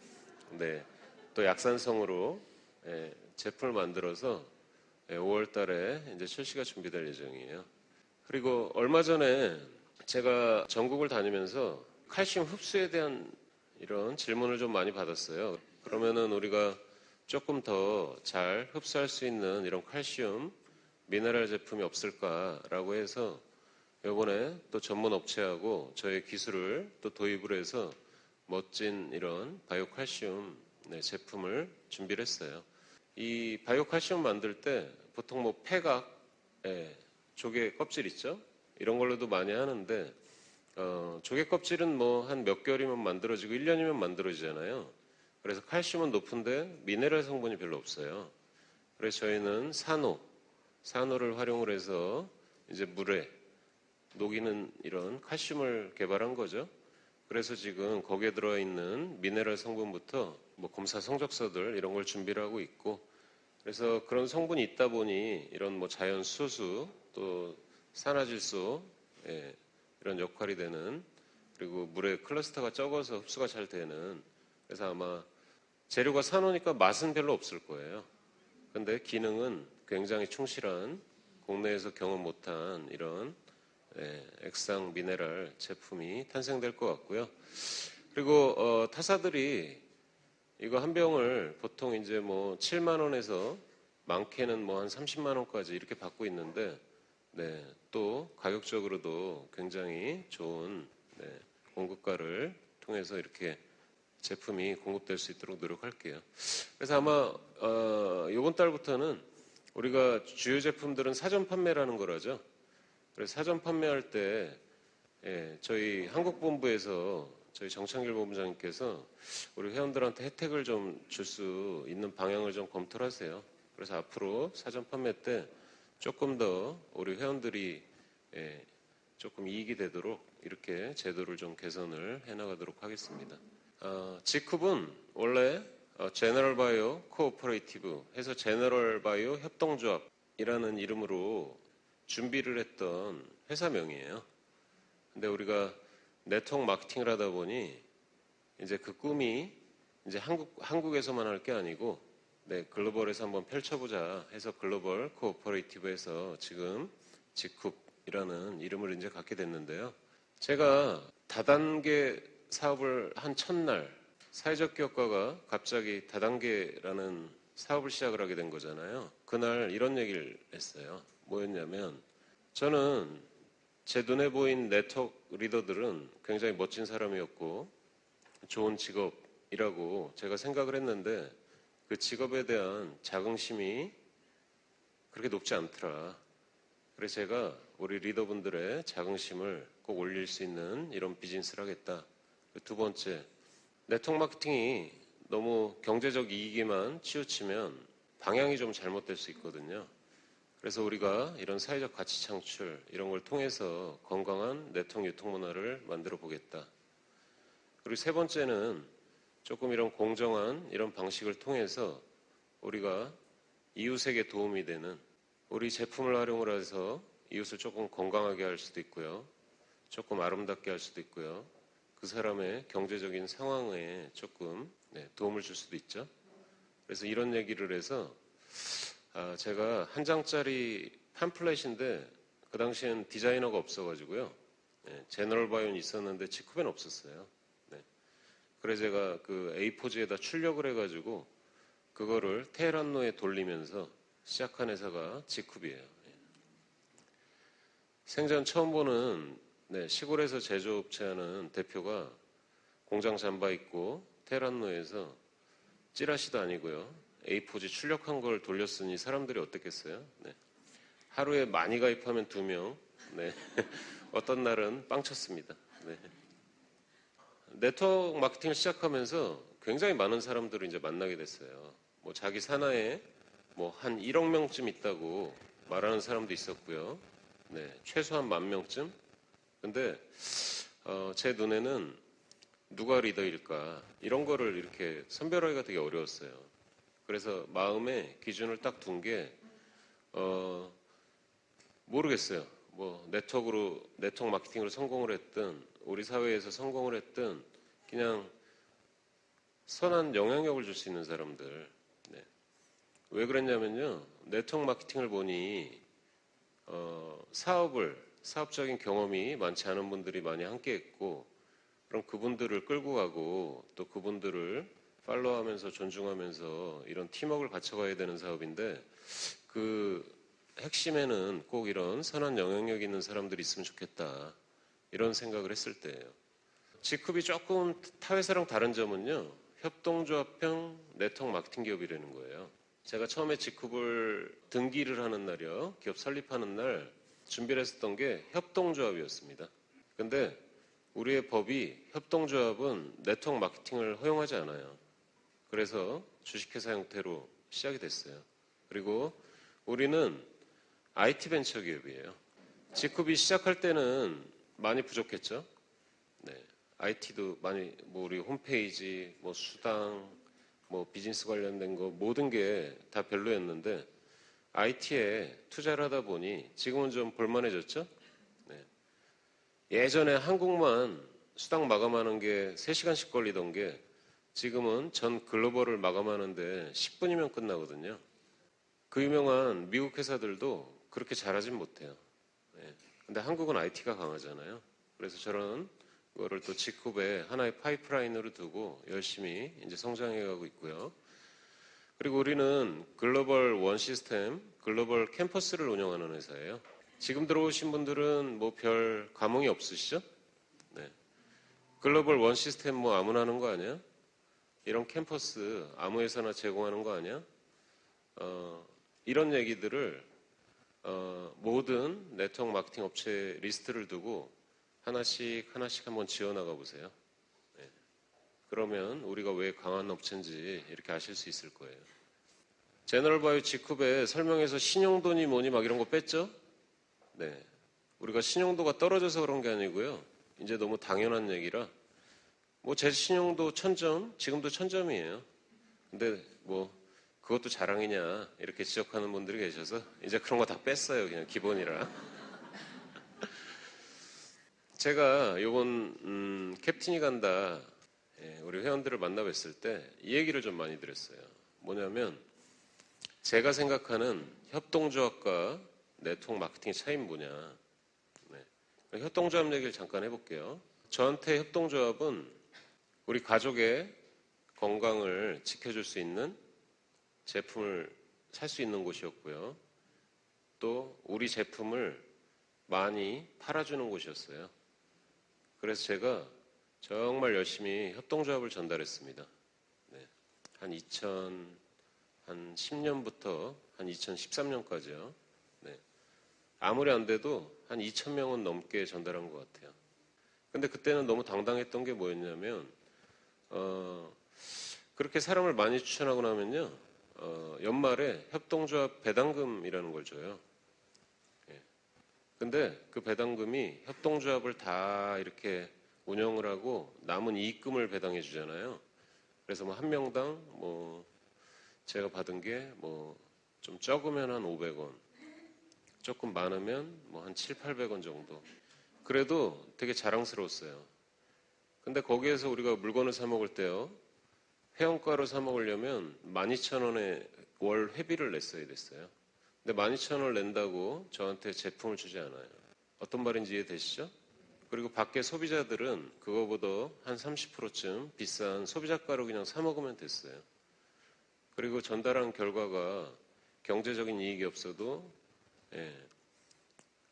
또 약산성으로 제품을 만들어서 5월 달에 이제 출시가 준비될 예정이에요. 그리고 얼마 전에 제가 전국을 다니면서 칼슘 흡수에 대한 이런 질문을 좀 많이 받았어요. 그러면은 우리가 조금 더 잘 흡수할 수 있는 이런 칼슘 미네랄 제품이 없을까라고 해서 이번에 또 전문 업체하고 저의 기술을 또 도입을 해서 멋진 이런 바이오 칼슘 제품을 준비를 했어요. 이 바이오 칼슘 만들 때 보통 뭐 폐각, 조개 껍질 있죠? 이런 걸로도 많이 하는데 조개 껍질은 뭐 한 몇 개월이면 만들어지고 1년이면 만들어지잖아요. 그래서 칼슘은 높은데 미네랄 성분이 별로 없어요. 그래서 저희는 산호를 활용을 해서 이제 물에 녹이는 이런 칼슘을 개발한 거죠. 그래서 지금 거기에 들어있는 미네랄 성분부터 뭐 검사 성적서들 이런 걸 준비를 하고 있고 그래서 그런 성분이 있다 보니 이런 뭐 자연 수소 또 산화질소 이런 역할이 되는 그리고 물의 클러스터가 적어서 흡수가 잘 되는 그래서 아마 재료가 산호니까 맛은 별로 없을 거예요. 근데 기능은 굉장히 충실한 국내에서 경험 못한 이런 액상 미네랄 제품이 탄생될 것 같고요. 그리고 타사들이 이거 한 병을 보통 이제 뭐 7만 원에서 많게는 뭐 한 30만 원까지 이렇게 받고 있는데 또 가격적으로도 굉장히 좋은 공급가를 통해서 이렇게 제품이 공급될 수 있도록 노력할게요. 그래서 아마 이번 달부터는 우리가 주요 제품들은 사전 판매라는 걸 하죠. 그래서 사전 판매할 때 저희 한국본부에서 저희 정창길 본부장님께서 우리 회원들한테 혜택을 좀 줄 수 있는 방향을 좀 검토를 하세요. 그래서 앞으로 사전 판매 때 조금 더 우리 회원들이 조금 이익이 되도록 이렇게 제도를 좀 개선을 해나가도록 하겠습니다. G쿱은 원래 제너럴 바이오 코오퍼레이티브 해서 제너럴 바이오 협동조합이라는 이름으로 준비를 했던 회사명이에요. 근데 우리가 네트워크 마케팅을 하다 보니 이제 그 꿈이 이제 한국에서만 할 게 아니고 글로벌에서 한번 펼쳐보자 해서 글로벌 코오퍼레이티브에서 지금 G쿱이라는 이름을 이제 갖게 됐는데요. 제가 다단계 사업을 한 첫날 사회적 기업가가 갑자기 다단계라는 사업을 시작을 하게 된 거잖아요. 그날 이런 얘기를 했어요. 뭐였냐면 저는 제 눈에 보인 네트워크 리더들은 굉장히 멋진 사람이었고 좋은 직업이라고 제가 생각을 했는데 그 직업에 대한 자긍심이 그렇게 높지 않더라. 그래서 제가 우리 리더분들의 자긍심을 꼭 올릴 수 있는 이런 비즈니스를 하겠다. 두 번째, 네트워크 마케팅이 너무 경제적 이익에만 치우치면 방향이 좀 잘못될 수 있거든요. 그래서 우리가 이런 사회적 가치 창출 이런 걸 통해서 건강한 네트워크 유통 문화를 만들어 보겠다. 그리고 세 번째는 조금 이런 공정한 이런 방식을 통해서 우리가 이웃에게 도움이 되는 우리 제품을 활용을 해서 이웃을 조금 건강하게 할 수도 있고요. 조금 아름답게 할 수도 있고요. 그 사람의 경제적인 상황에 조금 도움을 줄 수도 있죠. 그래서 이런 얘기를 해서 제가 한 장짜리 팜플렛인데 그 당시엔 디자이너가 없어가지고요. 제너럴 바이오는 있었는데 G쿱엔 없었어요. 그래서 제가 그 A4지에다 출력을 해가지고 그거를 테헤란로에 돌리면서 시작한 회사가 G쿱이에요. 생전 처음 보는 시골에서 제조업체하는 대표가 공장 잠바 입고 테헤란로에서 찌라시도 아니고요. A4지 출력한 걸 돌렸으니 사람들이 어땠겠어요? 하루에 많이 가입하면 2명, 어떤 날은 빵 쳤습니다. 네트워크 마케팅을 시작하면서 굉장히 많은 사람들을 이제 만나게 됐어요. 뭐 자기 산하에 뭐 한 1억 명쯤 있다고 말하는 사람도 있었고요. 최소한 10,000명쯤. 근데 제 눈에는 누가 리더일까 이런 거를 이렇게 선별하기가 되게 어려웠어요. 그래서 마음에 기준을 딱 둔 게 모르겠어요. 뭐 네트워크 마케팅으로 성공을 했든 우리 사회에서 성공을 했든 그냥 선한 영향력을 줄 수 있는 사람들. 왜 그랬냐면요. 네트워크 마케팅을 보니 사업적인 경험이 많지 않은 분들이 많이 함께 했고 그럼 그분들을 끌고 가고 또 그분들을 팔로우하면서 존중하면서 이런 팀워크를 갖춰가야 되는 사업인데 그 핵심에는 꼭 이런 선한 영향력 있는 사람들이 있으면 좋겠다. 이런 생각을 했을 때예요. G쿱이 조금 타 회사랑 다른 점은요. 협동조합형 네트워크 마케팅 기업이라는 거예요. 제가 처음에 G쿱을 등기를 하는 날이요. 기업 설립하는 날 준비를 했었던 게 협동조합이었습니다. 근데 우리의 법이 협동조합은 네트워크 마케팅을 허용하지 않아요. 그래서 주식회사 형태로 시작이 됐어요. 그리고 우리는 IT 벤처 기업이에요. G쿱이 시작할 때는 많이 부족했죠. IT도 많이 뭐 우리 홈페이지, 뭐 수당, 뭐 비즈니스 관련된 거 모든 게 다 별로였는데 IT에 투자를 하다 보니 지금은 좀 볼만해졌죠. 예전에 한국만 수당 마감하는 게 3시간씩 걸리던 게 지금은 전 글로벌을 마감하는데 10분이면 끝나거든요. 그 유명한 미국 회사들도 그렇게 잘하진 못해요. 근데 한국은 IT가 강하잖아요. 그래서 저런 거를 또 G쿱에 하나의 파이프라인으로 두고 열심히 이제 성장해가고 있고요. 그리고 우리는 글로벌 원 시스템, 글로벌 캠퍼스를 운영하는 회사예요. 지금 들어오신 분들은 뭐 별 감흥이 없으시죠? 글로벌 원 시스템 뭐 아무나 하는 거 아니야? 이런 캠퍼스 아무 회사나 제공하는 거 아니야? 이런 얘기들을 모든 네트워크 마케팅 업체 리스트를 두고 하나씩 하나씩 한번 지어나가 보세요. 네. 그러면 우리가 왜 강한 업체인지 이렇게 아실 수 있을 거예요. 제너럴바이오 직후에 설명해서 신용도니 뭐니 막 이런 거 뺐죠? 네. 우리가 신용도가 떨어져서 그런 게 아니고요. 이제 너무 당연한 얘기라 뭐 제 신용도 1000점, 지금도 1000점이에요. 근데 뭐 그것도 자랑이냐 이렇게 지적하는 분들이 계셔서 이제 그런 거 다 뺐어요. 그냥 기본이라. 제가 요번 캡틴이 간다 우리 회원들을 만나 뵀을 때 이 얘기를 좀 많이 드렸어요. 뭐냐면 제가 생각하는 협동조합과 네트워크 마케팅의 차이는 뭐냐. 네. 협동조합 얘기를 잠깐 해볼게요. 저한테 협동조합은 우리 가족의 건강을 지켜줄 수 있는 제품을 살 수 있는 곳이었고요. 또 우리 제품을 많이 팔아주는 곳이었어요. 그래서 제가 정말 열심히 협동조합을 전달했습니다. 네. 한 2010년부터 한 2013년까지요. 네. 아무리 안 돼도 한 2000명은 넘게 전달한 것 같아요. 근데 그때는 너무 당당했던 게 뭐였냐면 그렇게 사람을 많이 추천하고 나면요. 연말에 협동조합 배당금이라는 걸 줘요. 예. 근데 그 배당금이 협동조합을 다 이렇게 운영을 하고 남은 이익금을 배당해 주잖아요. 그래서 뭐 한 명당 뭐 제가 받은 게 뭐 좀 적으면 한 500원, 조금 많으면 뭐 한 7, 800원 정도. 그래도 되게 자랑스러웠어요. 근데 거기에서 우리가 물건을 사 먹을 때요. 회원가로 사 먹으려면 12,000원의 월 회비를 냈어야 됐어요. 근데 12,000원을 낸다고 저한테 제품을 주지 않아요. 어떤 말인지 이해되시죠? 그리고 밖에 소비자들은 그거보다 한 30%쯤 비싼 소비자가로 그냥 사 먹으면 됐어요. 그리고 전달한 결과가 경제적인 이익이 없어도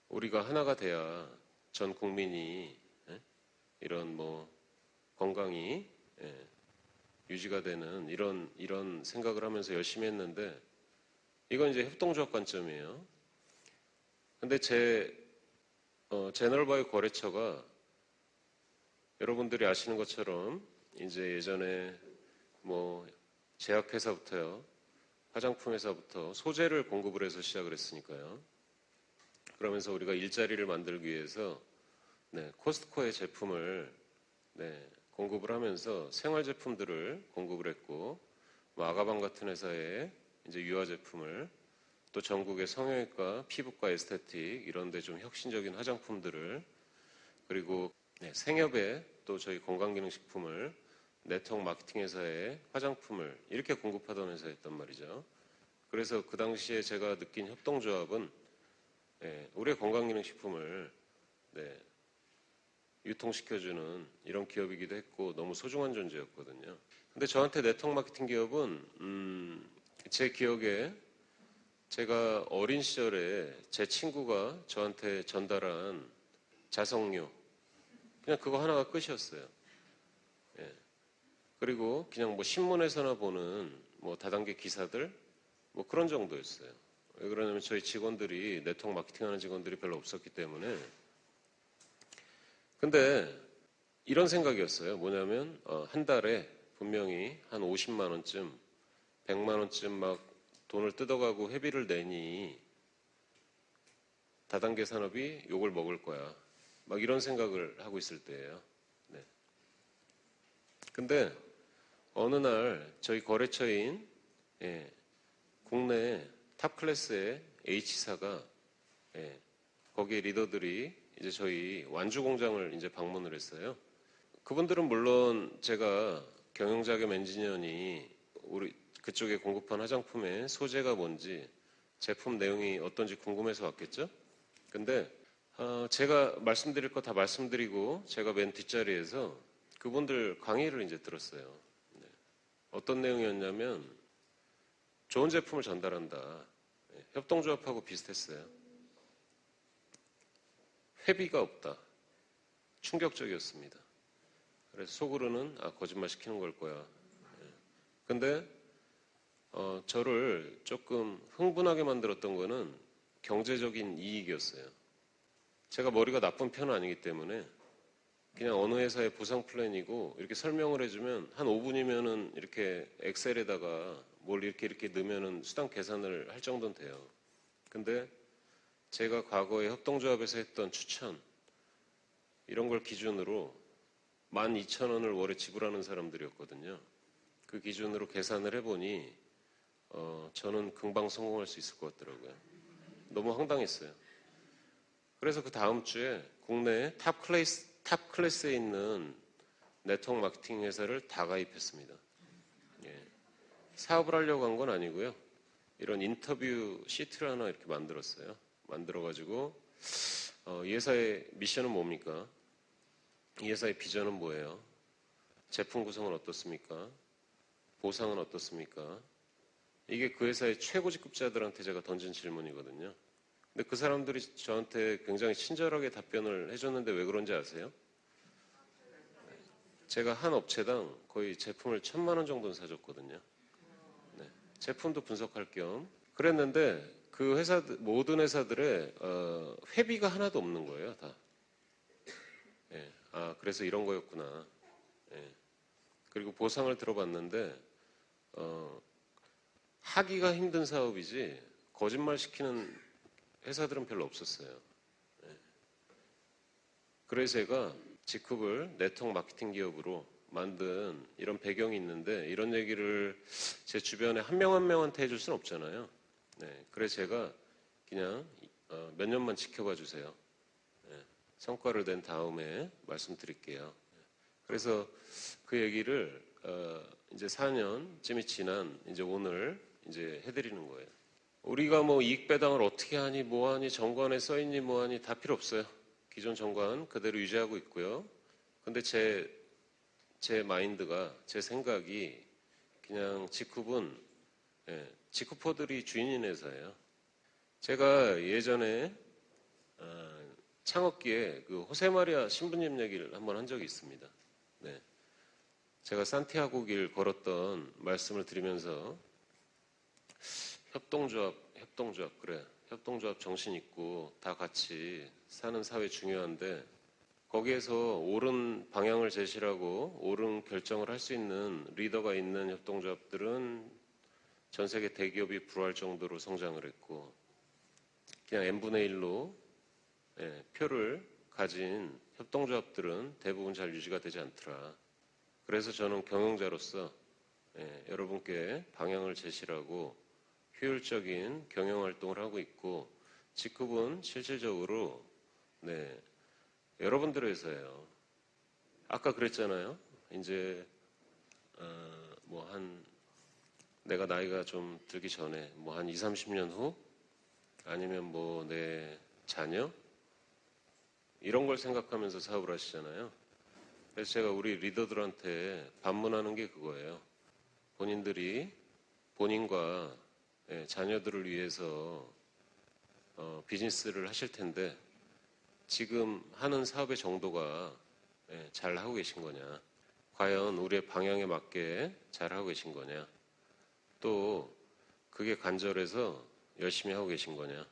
우리가 하나가 돼야 전 국민이 이런 뭐 건강이 유지가 되는 이런 생각을 하면서 열심히 했는데 이건 이제 협동조합 관점이에요. 근데 제너럴바이오 거래처가 여러분들이 아시는 것처럼 이제 예전에 뭐 제약회사부터요, 화장품회사부터 소재를 공급을 해서 시작을 했으니까요. 그러면서 우리가 일자리를 만들기 위해서 코스트코의 제품을 공급을 하면서 생활 제품들을 공급을 했고, 뭐 아가방 같은 회사의 이제 유아 제품을 또 전국의 성형외과, 피부과, 에스테틱 이런 데 좀 혁신적인 화장품들을 그리고 생협에 또 저희 건강기능식품을 네트워크 마케팅 회사의 화장품을 이렇게 공급하던 회사였단 말이죠. 그래서 그 당시에 제가 느낀 협동조합은 우리의 건강기능식품을 유통시켜주는 이런 기업이기도 했고 너무 소중한 존재였거든요. 근데 저한테 네트워크 마케팅 기업은 제 기억에 제가 어린 시절에 제 친구가 저한테 전달한 자석류 그냥 그거 하나가 끝이었어요. 그리고 그냥 뭐 신문에서나 보는 뭐 다단계 기사들 뭐 그런 정도였어요. 왜 그러냐면 저희 직원들이 네트워크 마케팅하는 직원들이 별로 없었기 때문에. 근데 이런 생각이었어요. 뭐냐면 한 달에 분명히 한 50만 원쯤, 100만 원쯤 막 돈을 뜯어가고 회비를 내니 다단계 산업이 욕을 먹을 거야. 막 이런 생각을 하고 있을 때예요. 네. 근데 어느 날 저희 거래처인 국내 탑 클래스의 H사가 거기에 리더들이 이제 저희 완주 공장을 이제 방문을 했어요. 그분들은 물론 제가 경영자겸 엔지니어니 우리 그쪽에 공급한 화장품의 소재가 뭔지 제품 내용이 어떤지 궁금해서 왔겠죠? 근데 제가 말씀드릴 거 다 말씀드리고 제가 맨 뒷자리에서 그분들 강의를 이제 들었어요. 어떤 내용이었냐면 좋은 제품을 전달한다. 협동조합하고 비슷했어요. 회비가 없다. 충격적이었습니다. 그래서 속으로는 거짓말 시키는 걸 거야. 근데 저를 조금 흥분하게 만들었던 거는 경제적인 이익이었어요. 제가 머리가 나쁜 편은 아니기 때문에 그냥 어느 회사의 보상 플랜이고 이렇게 설명을 해주면 한 5분이면은 이렇게 엑셀에다가 뭘 이렇게 넣으면은 수당 계산을 할 정도는 돼요. 근데 제가 과거에 협동조합에서 했던 추천 이런 걸 기준으로 12,000원을 월에 지불하는 사람들이었거든요. 그 기준으로 계산을 해보니 저는 금방 성공할 수 있을 것 같더라고요. 너무 황당했어요. 그래서 그 다음 주에 국내에 탑 클래스에 있는 네트워크 마케팅 회사를 다 가입했습니다. 예. 사업을 하려고 한 건 아니고요. 이런 인터뷰 시트를 하나 이렇게 만들었어요. 만들어가지고 이 회사의 미션은 뭡니까? 이 회사의 비전은 뭐예요? 제품 구성은 어떻습니까? 보상은 어떻습니까? 이게 그 회사의 최고 직급자들한테 제가 던진 질문이거든요. 근데 그 사람들이 저한테 굉장히 친절하게 답변을 해줬는데 왜 그런지 아세요? 제가 한 업체당 거의 제품을 1,000만 원 정도는 사줬거든요. 네. 제품도 분석할 겸 그랬는데 그 모든 회사들의 회비가 하나도 없는 거예요, 다. 예. 그래서 이런 거였구나. 예. 그리고 보상을 들어봤는데 하기가 힘든 사업이지 거짓말 시키는 회사들은 별로 없었어요. 예. 그래서 제가 직급을 네트워크 마케팅 기업으로 만든 이런 배경이 있는데 이런 얘기를 제 주변에 한 명 한 명한테 해줄 수는 없잖아요. 네. 그래서 제가 그냥 몇 년만 지켜봐 주세요. 네. 성과를 낸 다음에 말씀드릴게요. 그래서 그 얘기를 이제 4년쯤이 지난 이제 오늘 이제 해드리는 거예요. 우리가 뭐 이익 배당을 어떻게 하니 뭐하니 정관에 써있니 뭐하니 다 필요 없어요. 기존 정관 그대로 유지하고 있고요. 근데 제 마인드가 제 생각이 그냥 직급은 직급포들이 주인인 회사예요. 제가 예전에 창업기에 그 호세마리아 신부님 얘기를 한번 한 적이 있습니다. 네. 제가 산티아고 길 걸었던 말씀을 드리면서 협동조합 그래. 협동조합 정신 있고 다 같이 사는 사회 중요한데 거기에서 옳은 방향을 제시하고 옳은 결정을 할 수 있는 리더가 있는 협동조합들은 전 세계 대기업이 부러워할 정도로 성장을 했고 그냥 n분의 1로 표를 가진 협동조합들은 대부분 잘 유지가 되지 않더라. 그래서 저는 경영자로서 여러분께 방향을 제시하고 효율적인 경영활동을 하고 있고 직급은 실질적으로 여러분들의 회사예요. 아까 그랬잖아요. 이제 내가 나이가 좀 들기 전에 뭐 한 20, 30년 후 아니면 뭐 내 자녀 이런 걸 생각하면서 사업을 하시잖아요. 그래서 제가 우리 리더들한테 반문하는 게 그거예요. 본인들이 본인과 자녀들을 위해서 비즈니스를 하실 텐데 지금 하는 사업의 정도가 잘 하고 계신 거냐? 과연 우리의 방향에 맞게 잘 하고 계신 거냐? 또 그게 간절해서 열심히 하고 계신 거냐?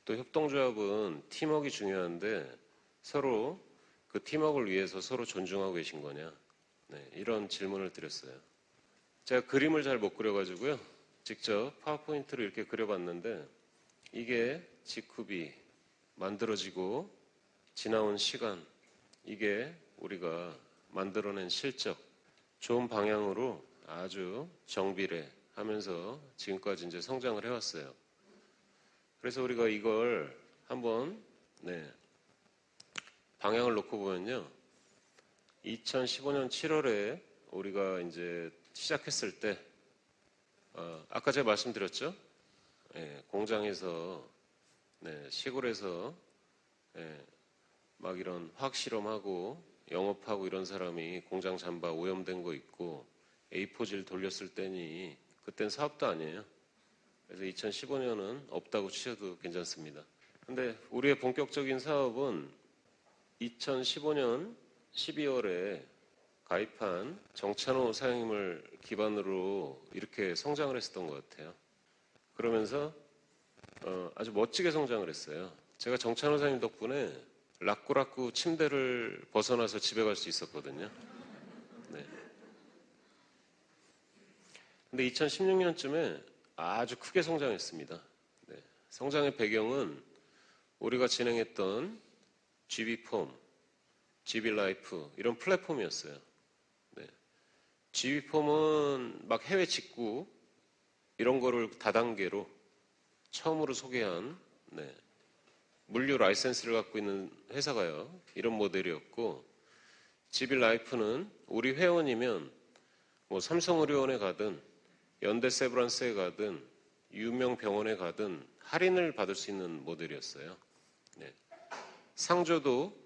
또 협동조합은 팀워크가 중요한데 서로 그 팀워크를 위해서 서로 존중하고 계신 거냐? 이런 질문을 드렸어요. 제가 그림을 잘 못 그려가지고요. 직접 파워포인트로 이렇게 그려봤는데 이게 직급이 만들어지고 지나온 시간 이게 우리가 만들어낸 실적 좋은 방향으로 아주 정비례 하면서 지금까지 이제 성장을 해왔어요. 그래서 우리가 이걸 한번 방향을 놓고 보면요. 2015년 7월에 우리가 이제 시작했을 때 아까 제가 말씀드렸죠. 공장에서 시골에서 막 이런 화학 실험하고 영업하고 이런 사람이 공장 잠바 오염된 거 있고 A4질 돌렸을 때니 그땐 사업도 아니에요. 그래서 2015년은 없다고 치셔도 괜찮습니다. 근데 우리의 본격적인 사업은 2015년 12월에 가입한 정찬호 사장님을 기반으로 이렇게 성장을 했었던 것 같아요. 그러면서 아주 멋지게 성장을 했어요. 제가 정찬호사님 덕분에 라꾸라꾸 침대를 벗어나서 집에 갈 수 있었거든요. 네. 근데 2016년쯤에 아주 크게 성장했습니다. 네. 성장의 배경은 우리가 진행했던 GB폼, GB라이프 이런 플랫폼이었어요. 네. GB폼은 막 해외 직구 이런 거를 다단계로 처음으로 소개한 물류 라이센스를 갖고 있는 회사가요. 이런 모델이었고 GB라이프는 우리 회원이면 뭐 삼성의료원에 가든 현대세브란스에 가든 유명 병원에 가든 할인을 받을 수 있는 모델이었어요. 네. 상조도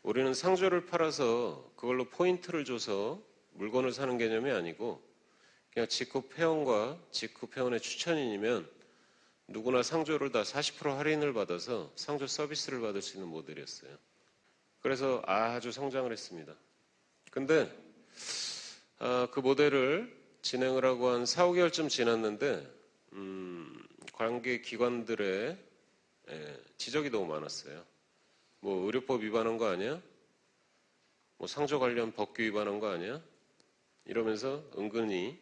우리는 상조를 팔아서 그걸로 포인트를 줘서 물건을 사는 개념이 아니고 그냥 직급 회원과 직급 회원의 추천인이면 누구나 상조를 다 40% 할인을 받아서 상조 서비스를 받을 수 있는 모델이었어요. 그래서 아주 성장을 했습니다. 근데 그 모델을 진행을 하고 한 4, 5개월쯤 지났는데 관계 기관들의 지적이 너무 많았어요. 뭐 의료법 위반한 거 아니야? 뭐 상조 관련 법규 위반한 거 아니야? 이러면서 은근히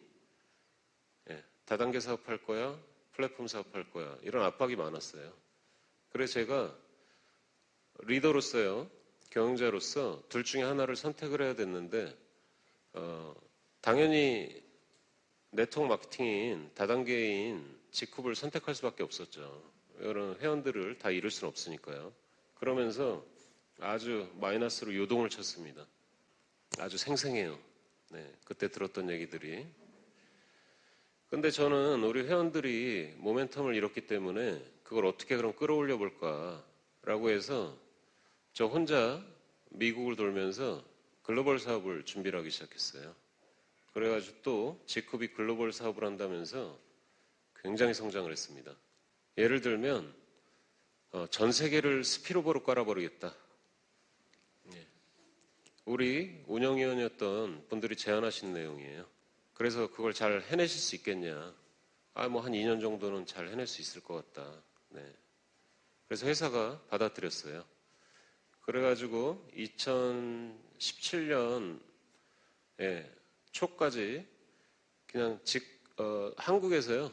다단계 사업할 거야? 플랫폼 사업할 거야? 이런 압박이 많았어요. 그래서 제가 리더로서요, 경영자로서 둘 중에 하나를 선택을 해야 됐는데 당연히 네트워크 마케팅인 다단계인 직급을 선택할 수밖에 없었죠. 이런 회원들을 다 잃을 수는 없으니까요. 그러면서 아주 마이너스로 요동을 쳤습니다. 아주 생생해요. 네, 그때 들었던 얘기들이. 근데 저는 우리 회원들이 모멘텀을 잃었기 때문에 그걸 어떻게 그럼 끌어올려 볼까라고 해서 저 혼자 미국을 돌면서 글로벌 사업을 준비를 하기 시작했어요. 그래가지고 또 지쿠비 글로벌 사업을 한다면서 굉장히 성장을 했습니다. 예를 들면 전 세계를 스피로버로 깔아버리겠다. 우리 운영위원이었던 분들이 제안하신 내용이에요. 그래서 그걸 잘 해내실 수 있겠냐. 뭐 한 2년 정도는 잘 해낼 수 있을 것 같다. 네. 그래서 회사가 받아들였어요. 그래가지고 2017년 초까지 그냥 한국에서요.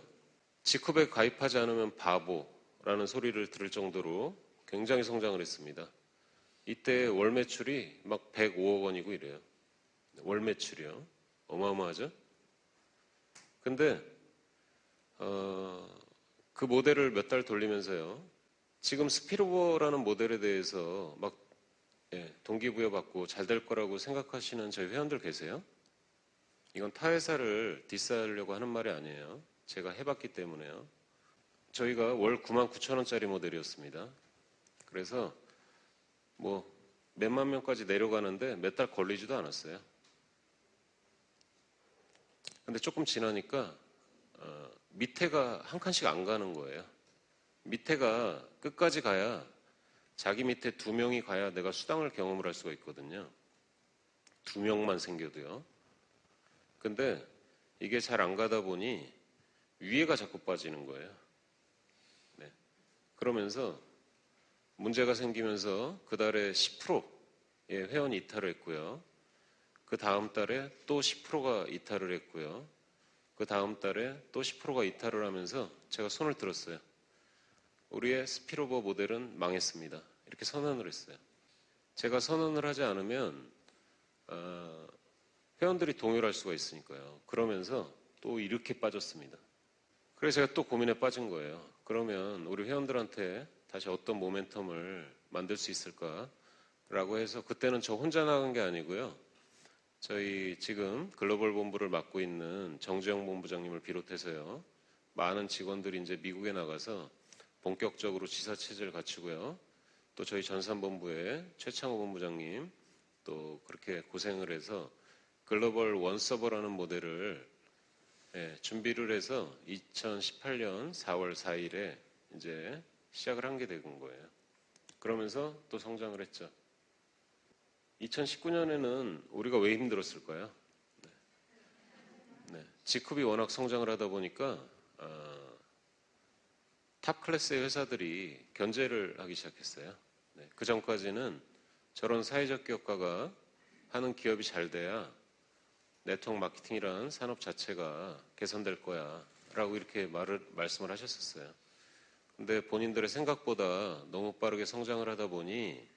지쿠백에 가입하지 않으면 바보라는 소리를 들을 정도로 굉장히 성장을 했습니다. 이때 월 매출이 막 105억 원이고 이래요. 월 매출이요. 어마어마하죠? 근데 그 모델을 몇 달 돌리면서요. 지금 스피로버라는 모델에 대해서 막 동기부여받고 잘 될 거라고 생각하시는 저희 회원들 계세요? 이건 타 회사를 디스하려고 하는 말이 아니에요. 제가 해봤기 때문에요. 저희가 월 99,000원짜리 모델이었습니다. 그래서 뭐 몇만 명까지 내려가는데 몇 달 걸리지도 않았어요. 근데 조금 지나니까 밑에가 한 칸씩 안 가는 거예요. 밑에가 끝까지 가야 자기 밑에 2명이 가야 내가 수당을 경험을 할 수가 있거든요. 2명만 생겨도요. 근데 이게 잘 안 가다 보니 위에가 자꾸 빠지는 거예요. 네. 그러면서 문제가 생기면서 그 달에 10%의 회원이 이탈을 했고요. 그 다음 달에 또 10%가 이탈을 했고요. 그 다음 달에 또 10%가 이탈을 하면서 제가 손을 들었어요. 우리의 스피로버 모델은 망했습니다. 이렇게 선언을 했어요. 제가 선언을 하지 않으면 회원들이 동요를 할 수가 있으니까요. 그러면서 또 이렇게 빠졌습니다. 그래서 제가 또 고민에 빠진 거예요. 그러면 우리 회원들한테 다시 어떤 모멘텀을 만들 수 있을까라고 해서 그때는 저 혼자 나간 게 아니고요. 저희 지금 글로벌 본부를 맡고 있는 정주영 본부장님을 비롯해서요. 많은 직원들이 이제 미국에 나가서 본격적으로 지사체제를 갖추고요. 또 저희 전산본부의 최창호 본부장님 또 그렇게 고생을 해서 글로벌 원서버라는 모델을 준비를 해서 2018년 4월 4일에 이제 시작을 한 게 된 거예요. 그러면서 또 성장을 했죠. 2019년에는 우리가 왜 힘들었을까요? 지쿰이 워낙 성장을 하다 보니까 탑 클래스의 회사들이 견제를 하기 시작했어요. 네, 그 전까지는 저런 사회적 기업가가 하는 기업이 잘 돼야 네트워크 마케팅이라는 산업 자체가 개선될 거야 라고 이렇게 말씀을 하셨었어요. 근데 본인들의 생각보다 너무 빠르게 성장을 하다 보니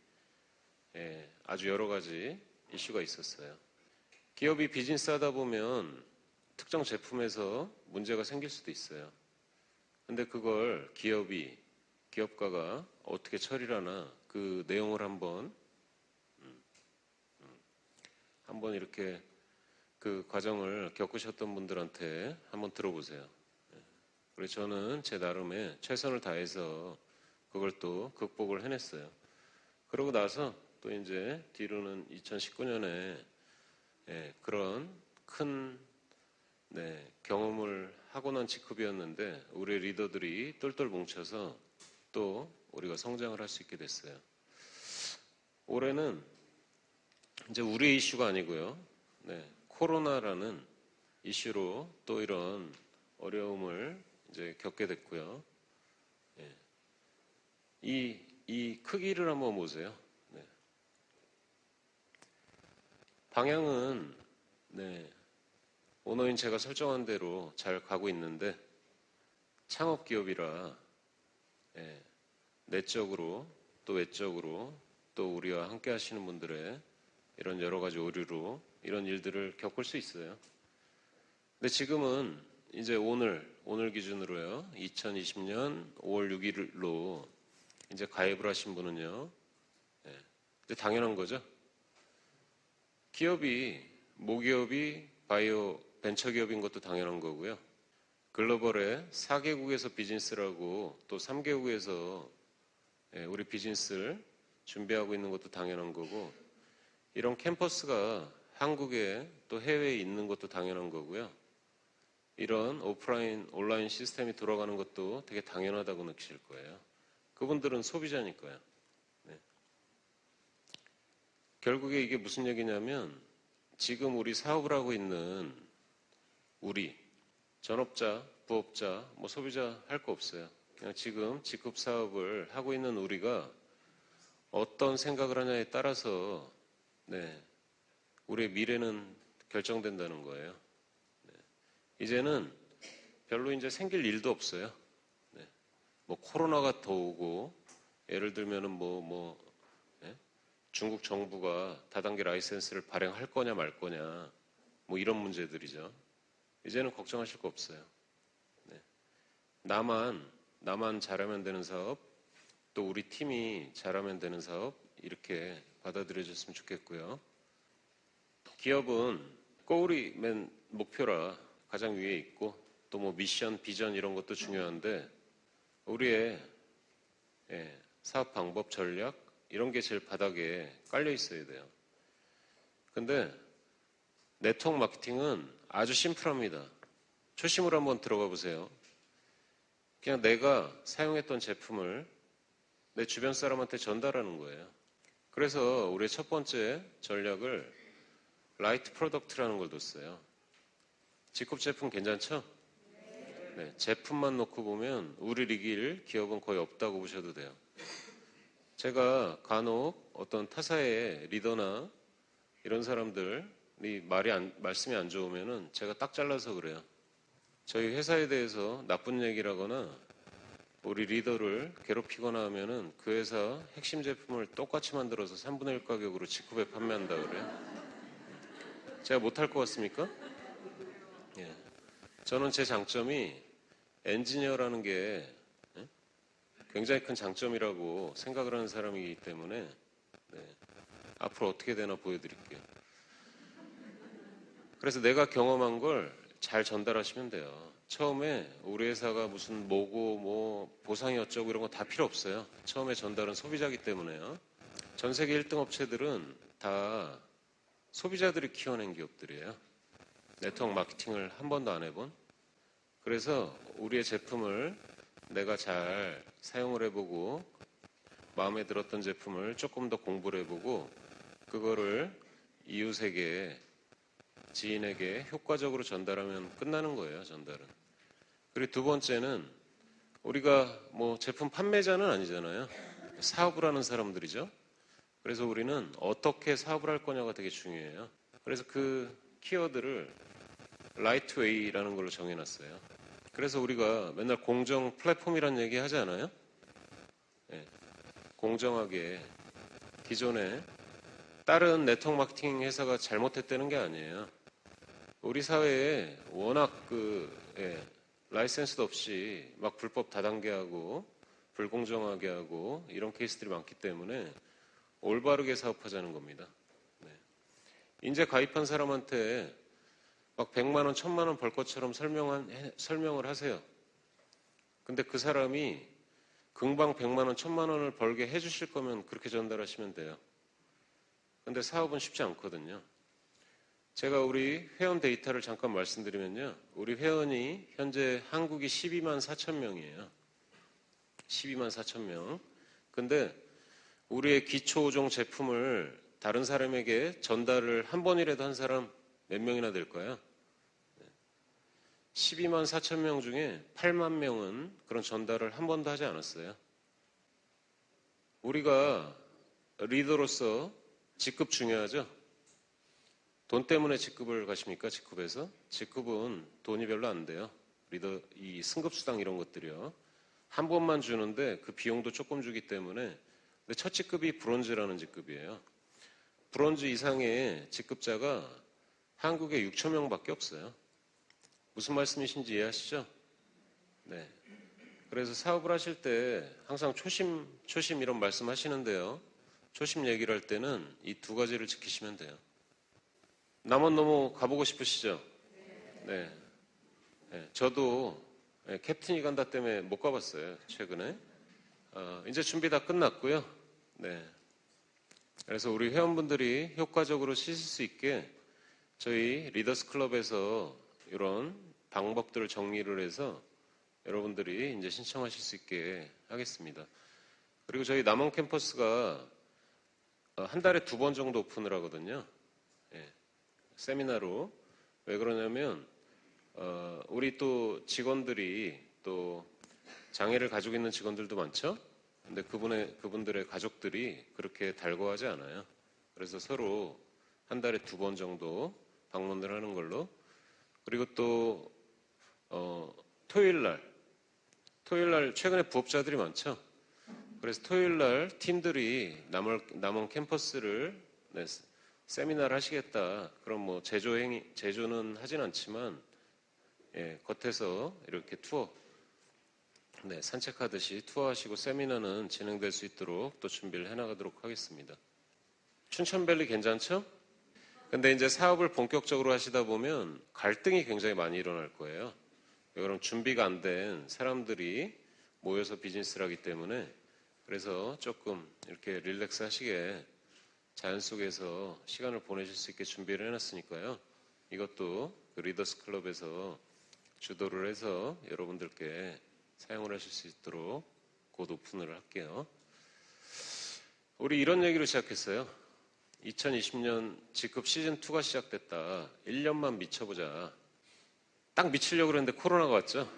아주 여러 가지 이슈가 있었어요. 기업이 비즈니스 하다 보면 특정 제품에서 문제가 생길 수도 있어요. 근데 그걸 기업가가 어떻게 처리를 하나 그 내용을 한번 이렇게 그 과정을 겪으셨던 분들한테 한번 들어보세요. 그래서 저는 제 나름의 최선을 다해서 그걸 또 극복을 해냈어요. 그러고 나서 또 이제 뒤로는 2019년에 그런 큰 경험을 하고 난 직후이었는데 우리 리더들이 똘똘 뭉쳐서 또 우리가 성장을 할 수 있게 됐어요. 올해는 이제 우리의 이슈가 아니고요. 코로나라는 이슈로 또 이런 어려움을 이제 겪게 됐고요. 이 크기를 한번 보세요. 방향은 오너인 제가 설정한 대로 잘 가고 있는데 창업 기업이라 내적으로 또 외적으로 또 우리와 함께 하시는 분들의 이런 여러 가지 오류로 이런 일들을 겪을 수 있어요. 근데 지금은 이제 오늘 기준으로요. 2020년 5월 6일로 이제 가입을 하신 분은요. 이제 당연한 거죠. 기업이 모기업이 바이오 벤처기업인 것도 당연한 거고요. 글로벌의 4개국에서 비즈니스라고 또 3개국에서 우리 비즈니스를 준비하고 있는 것도 당연한 거고 이런 캠퍼스가 한국에 또 해외에 있는 것도 당연한 거고요. 이런 오프라인, 온라인 시스템이 돌아가는 것도 되게 당연하다고 느끼실 거예요. 그분들은 소비자니까요. 결국에 이게 무슨 얘기냐면 지금 우리 사업을 하고 있는 우리 전업자, 부업자, 뭐 소비자 할 거 없어요. 그냥 지금 직급 사업을 하고 있는 우리가 어떤 생각을 하냐에 따라서 우리의 미래는 결정된다는 거예요. 이제는 별로 이제 생길 일도 없어요. 뭐 코로나가 더 오고 예를 들면은 중국 정부가 다단계 라이센스를 발행할 거냐 말 거냐 뭐 이런 문제들이죠. 이제는 걱정하실 거 없어요. 나만 잘하면 되는 사업, 또 우리 팀이 잘하면 되는 사업 이렇게 받아들여졌으면 좋겠고요. 기업은 꼬우리 맨 목표라 가장 위에 있고 또 뭐 미션, 비전 이런 것도 중요한데 우리의 사업 방법, 전략 이런 게 제일 바닥에 깔려 있어야 돼요. 근데 네트워크 마케팅은 아주 심플합니다. 초심으로 한번 들어가 보세요. 그냥 내가 사용했던 제품을 내 주변 사람한테 전달하는 거예요. 그래서 우리의 첫 번째 전략을 라이트 프로덕트라는 걸 뒀어요. 직급 제품 괜찮죠? 제품만 놓고 보면 우리를 이길 기업은 거의 없다고 보셔도 돼요. 제가 간혹 어떤 타사의 리더나 이런 사람들이 말씀이 안 좋으면은 제가 딱 잘라서 그래요. 저희 회사에 대해서 나쁜 얘기를 하거나 우리 리더를 괴롭히거나 하면은 그 회사 핵심 제품을 똑같이 만들어서 3분의 1 가격으로 직급에 판매한다 그래요. 제가 못할 것 같습니까? 저는 제 장점이 엔지니어라는 게 굉장히 큰 장점이라고 생각을 하는 사람이기 때문에 앞으로 어떻게 되나 보여드릴게요. 그래서 내가 경험한 걸 잘 전달하시면 돼요. 처음에 우리 회사가 무슨 뭐고 뭐 보상이 어쩌고 이런 거 다 필요 없어요. 처음에 전달은 소비자기 때문에요. 전 세계 1등 업체들은 다 소비자들이 키워낸 기업들이에요. 네트워크 마케팅을 한 번도 안 해본. 그래서 우리의 제품을 내가 잘 사용을 해보고 마음에 들었던 제품을 조금 더 공부를 해보고 그거를 이웃에게 지인에게 효과적으로 전달하면 끝나는 거예요. 전달은. 그리고 두 번째는 우리가 뭐 제품 판매자는 아니잖아요. 사업을 하는 사람들이죠. 그래서 우리는 어떻게 사업을 할 거냐가 되게 중요해요. 그래서 그 키워드를 라이트 웨이라는 걸로 정해놨어요. 그래서 우리가 맨날 공정 플랫폼이라는 얘기 하지 않아요? 네, 공정하게 기존에 다른 네트워크 마케팅 회사가 잘못했다는 게 아니에요. 우리 사회에 워낙 라이센스도 없이 막 불법 다단계하고 불공정하게 하고 이런 케이스들이 많기 때문에 올바르게 사업하자는 겁니다. 네. 이제 가입한 사람한테 막 100만 원, 1000만 원 벌 것처럼 설명을 하세요. 근데 그 사람이 금방 100만 원, 1000만 원을 벌게 해주실 거면 그렇게 전달하시면 돼요. 근데 사업은 쉽지 않거든요. 제가 우리 회원 데이터를 잠깐 말씀드리면요. 우리 회원이 현재 한국이 12만 4천 명이에요. 12만 4천 명. 근데 우리의 기초종 제품을 다른 사람에게 전달을 한 번이라도 한 사람 몇 명이나 될까요? 12만 4천 명 중에 8만 명은 그런 전달을 한 번도 하지 않았어요. 우리가 리더로서 직급 중요하죠? 돈 때문에 직급을 가십니까? 직급에서? 직급은 돈이 별로 안 돼요. 리더, 이 승급수당 이런 것들이요. 한 번만 주는데 그 비용도 조금 주기 때문에. 근데 첫 직급이 브론즈라는 직급이에요. 브론즈 이상의 직급자가 한국에 6천 명밖에 없어요. 무슨 말씀이신지 이해하시죠? 네. 그래서 사업을 하실 때 항상 초심 이런 말씀 하시는데요. 초심 얘기를 할 때는 이 두 가지를 지키시면 돼요. 남원 너무 가보고 싶으시죠? 네. 네. 저도 캡틴이 간다 때문에 못 가봤어요. 최근에. 이제 준비 다 끝났고요. 네. 그래서 우리 회원분들이 효과적으로 쓰실 수 있게 저희 리더스 클럽에서 이런 방법들을 정리를 해서 여러분들이 이제 신청하실 수 있게 하겠습니다. 그리고 저희 남원 캠퍼스가 한 달에 2번 정도 오픈을 하거든요. 예, 세미나로. 왜 그러냐면 우리 또 직원들이 또 장애를 가지고 있는 직원들도 많죠. 근데 그분들의 가족들이 그렇게 달궈하지 않아요. 그래서 서로 한 달에 2번 정도 방문을 하는 걸로. 그리고 또 토요일 날 최근에 부업자들이 많죠. 그래서 토요일 날 팀들이 남원 캠퍼스를 세미나를 하시겠다. 그럼 뭐 제조는 하진 않지만 겉에서 이렇게 산책하듯이 투어하시고 세미나는 진행될 수 있도록 또 준비를 해나가도록 하겠습니다. 춘천밸리 괜찮죠? 근데 이제 사업을 본격적으로 하시다 보면 갈등이 굉장히 많이 일어날 거예요. 그럼 준비가 안 된 사람들이 모여서 비즈니스를 하기 때문에 그래서 조금 이렇게 릴렉스 하시게 자연 속에서 시간을 보내실 수 있게 준비를 해놨으니까요. 이것도 그 리더스 클럽에서 주도를 해서 여러분들께 사용을 하실 수 있도록 곧 오픈을 할게요. 우리 이런 얘기로 시작했어요. 2020년 직급 시즌2가 시작됐다. 1년만 미쳐보자. 딱 미치려고 그랬는데 코로나가 왔죠.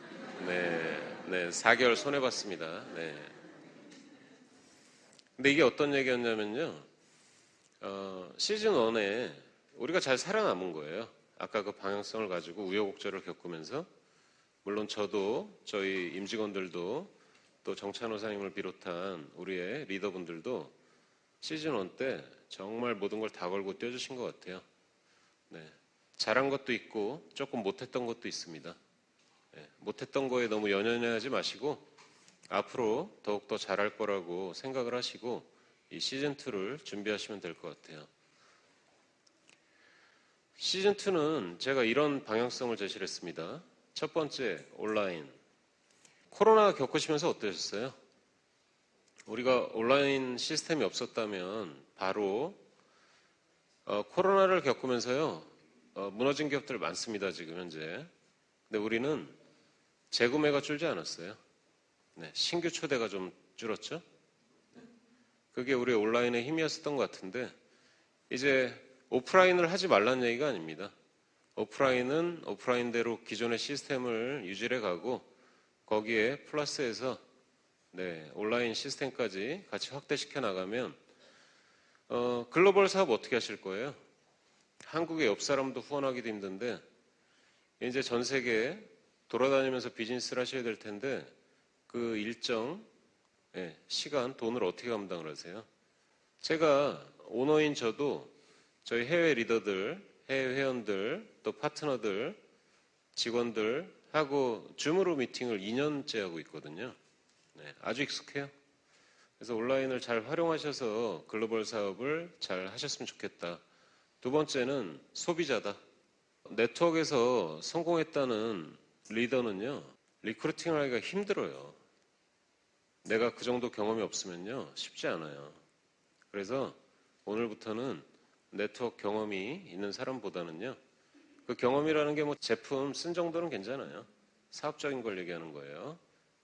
네, 4개월 손해봤습니다. 네. 근데 이게 어떤 얘기였냐면요. 시즌1에 우리가 잘 살아남은 거예요. 아까 그 방향성을 가지고 우여곡절을 겪으면서. 물론 저도 저희 임직원들도 또 정찬호 사장님을 비롯한 우리의 리더분들도 시즌1 때 정말 모든 걸 다 걸고 뛰어주신 것 같아요. 네. 잘한 것도 있고 조금 못했던 것도 있습니다. 네. 못했던 거에 너무 연연해하지 마시고 앞으로 더욱더 잘할 거라고 생각을 하시고 이 시즌2를 준비하시면 될 것 같아요. 시즌2는 제가 이런 방향성을 제시를 했습니다. 첫 번째, 온라인. 코로나 겪으시면서 어떠셨어요? 우리가 온라인 시스템이 없었다면 바로 코로나를 겪으면서요. 무너진 기업들 많습니다. 지금 현재. 근데 우리는 재구매가 줄지 않았어요. 네, 신규 초대가 좀 줄었죠. 그게 우리 온라인의 힘이었던 것 같은데 이제 오프라인을 하지 말라는 얘기가 아닙니다. 오프라인은 오프라인대로 기존의 시스템을 유지해 가고 거기에 플러스해서 온라인 시스템까지 같이 확대시켜 나가면 글로벌 사업 어떻게 하실 거예요? 한국의 옆 사람도 후원하기도 힘든데 이제 전 세계 돌아다니면서 비즈니스를 하셔야 될 텐데 그 일정 시간, 돈을 어떻게 감당을 하세요? 제가 오너인 저도 저희 해외 리더들, 해외 회원들, 또 파트너들, 직원들 하고 줌으로 미팅을 2년째 하고 있거든요. 아주 익숙해요. 그래서 온라인을 잘 활용하셔서 글로벌 사업을 잘 하셨으면 좋겠다. 두 번째는 소비자다. 네트워크에서 성공했다는 리더는요, 리크루팅 하기가 힘들어요. 내가 그 정도 경험이 없으면요, 쉽지 않아요. 그래서 오늘부터는 네트워크 경험이 있는 사람보다는요, 그 경험이라는 게 뭐 제품 쓴 정도는 괜찮아요. 사업적인 걸 얘기하는 거예요.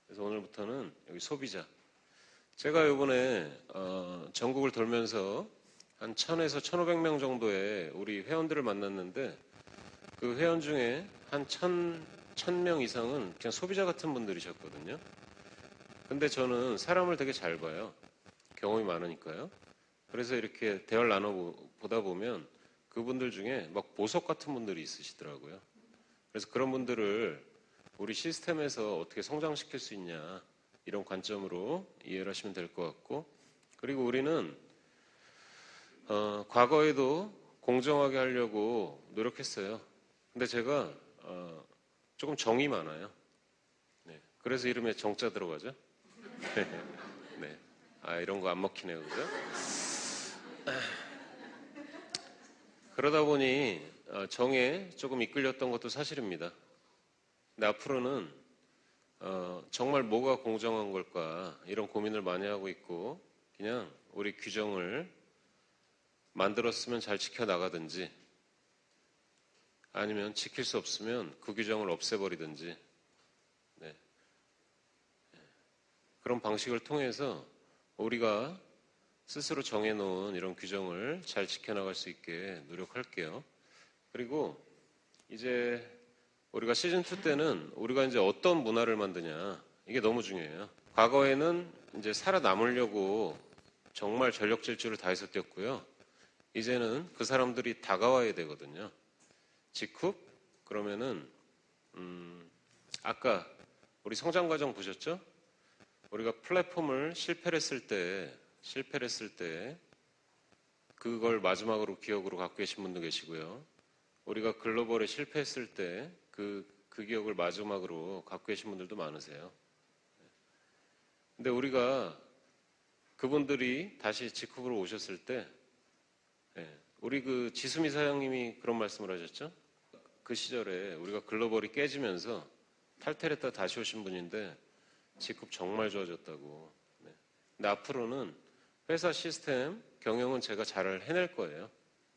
그래서 오늘부터는 여기 소비자. 제가 이번에 전국을 돌면서 한 1000에서 1500명 정도의 우리 회원들을 만났는데 그 회원 중에 한 1000명 이상은 그냥 소비자 같은 분들이셨거든요. 근데 저는 사람을 되게 잘 봐요. 경험이 많으니까요. 그래서 이렇게 대화를 나눠보다 보면 그분들 중에 막 보석 같은 분들이 있으시더라고요. 그래서 그런 분들을 우리 시스템에서 어떻게 성장시킬 수 있냐 이런 관점으로 이해를 하시면 될 것 같고, 그리고 우리는 과거에도 공정하게 하려고 노력했어요. 근데 제가 조금 정이 많아요. 그래서 이름에 정자 들어가죠. 네. 이런 거 안 먹히네요, 그죠? 그러다 보니 정에 조금 이끌렸던 것도 사실입니다. 근데 앞으로는 정말 뭐가 공정한 걸까 이런 고민을 많이 하고 있고, 그냥 우리 규정을 만들었으면 잘 지켜나가든지 아니면 지킬 수 없으면 그 규정을 없애버리든지 그런 방식을 통해서 우리가 스스로 정해놓은 이런 규정을 잘 지켜나갈 수 있게 노력할게요. 그리고 이제 우리가 시즌2 때는 우리가 이제 어떤 문화를 만드냐, 이게 너무 중요해요. 과거에는 이제 살아남으려고 정말 전력 질주를 다해서 뛰었고요. 이제는 그 사람들이 다가와야 되거든요. 직후? 그러면은 아까 우리 성장 과정 보셨죠? 우리가 플랫폼을 실패를 했을 때 그걸 마지막으로 기억으로 갖고 계신 분도 계시고요. 우리가 글로벌에 실패했을 때 그 기억을 마지막으로 갖고 계신 분들도 많으세요. 근데 우리가 그분들이 다시 직후로 오셨을 때 우리 그 지수미 사장님이 그런 말씀을 하셨죠? 그 시절에 우리가 글로벌이 깨지면서 탈퇴를 했다 다시 오신 분인데 직급 정말 좋아졌다고. 근데 앞으로는 회사 시스템 경영은 제가 잘 해낼 거예요.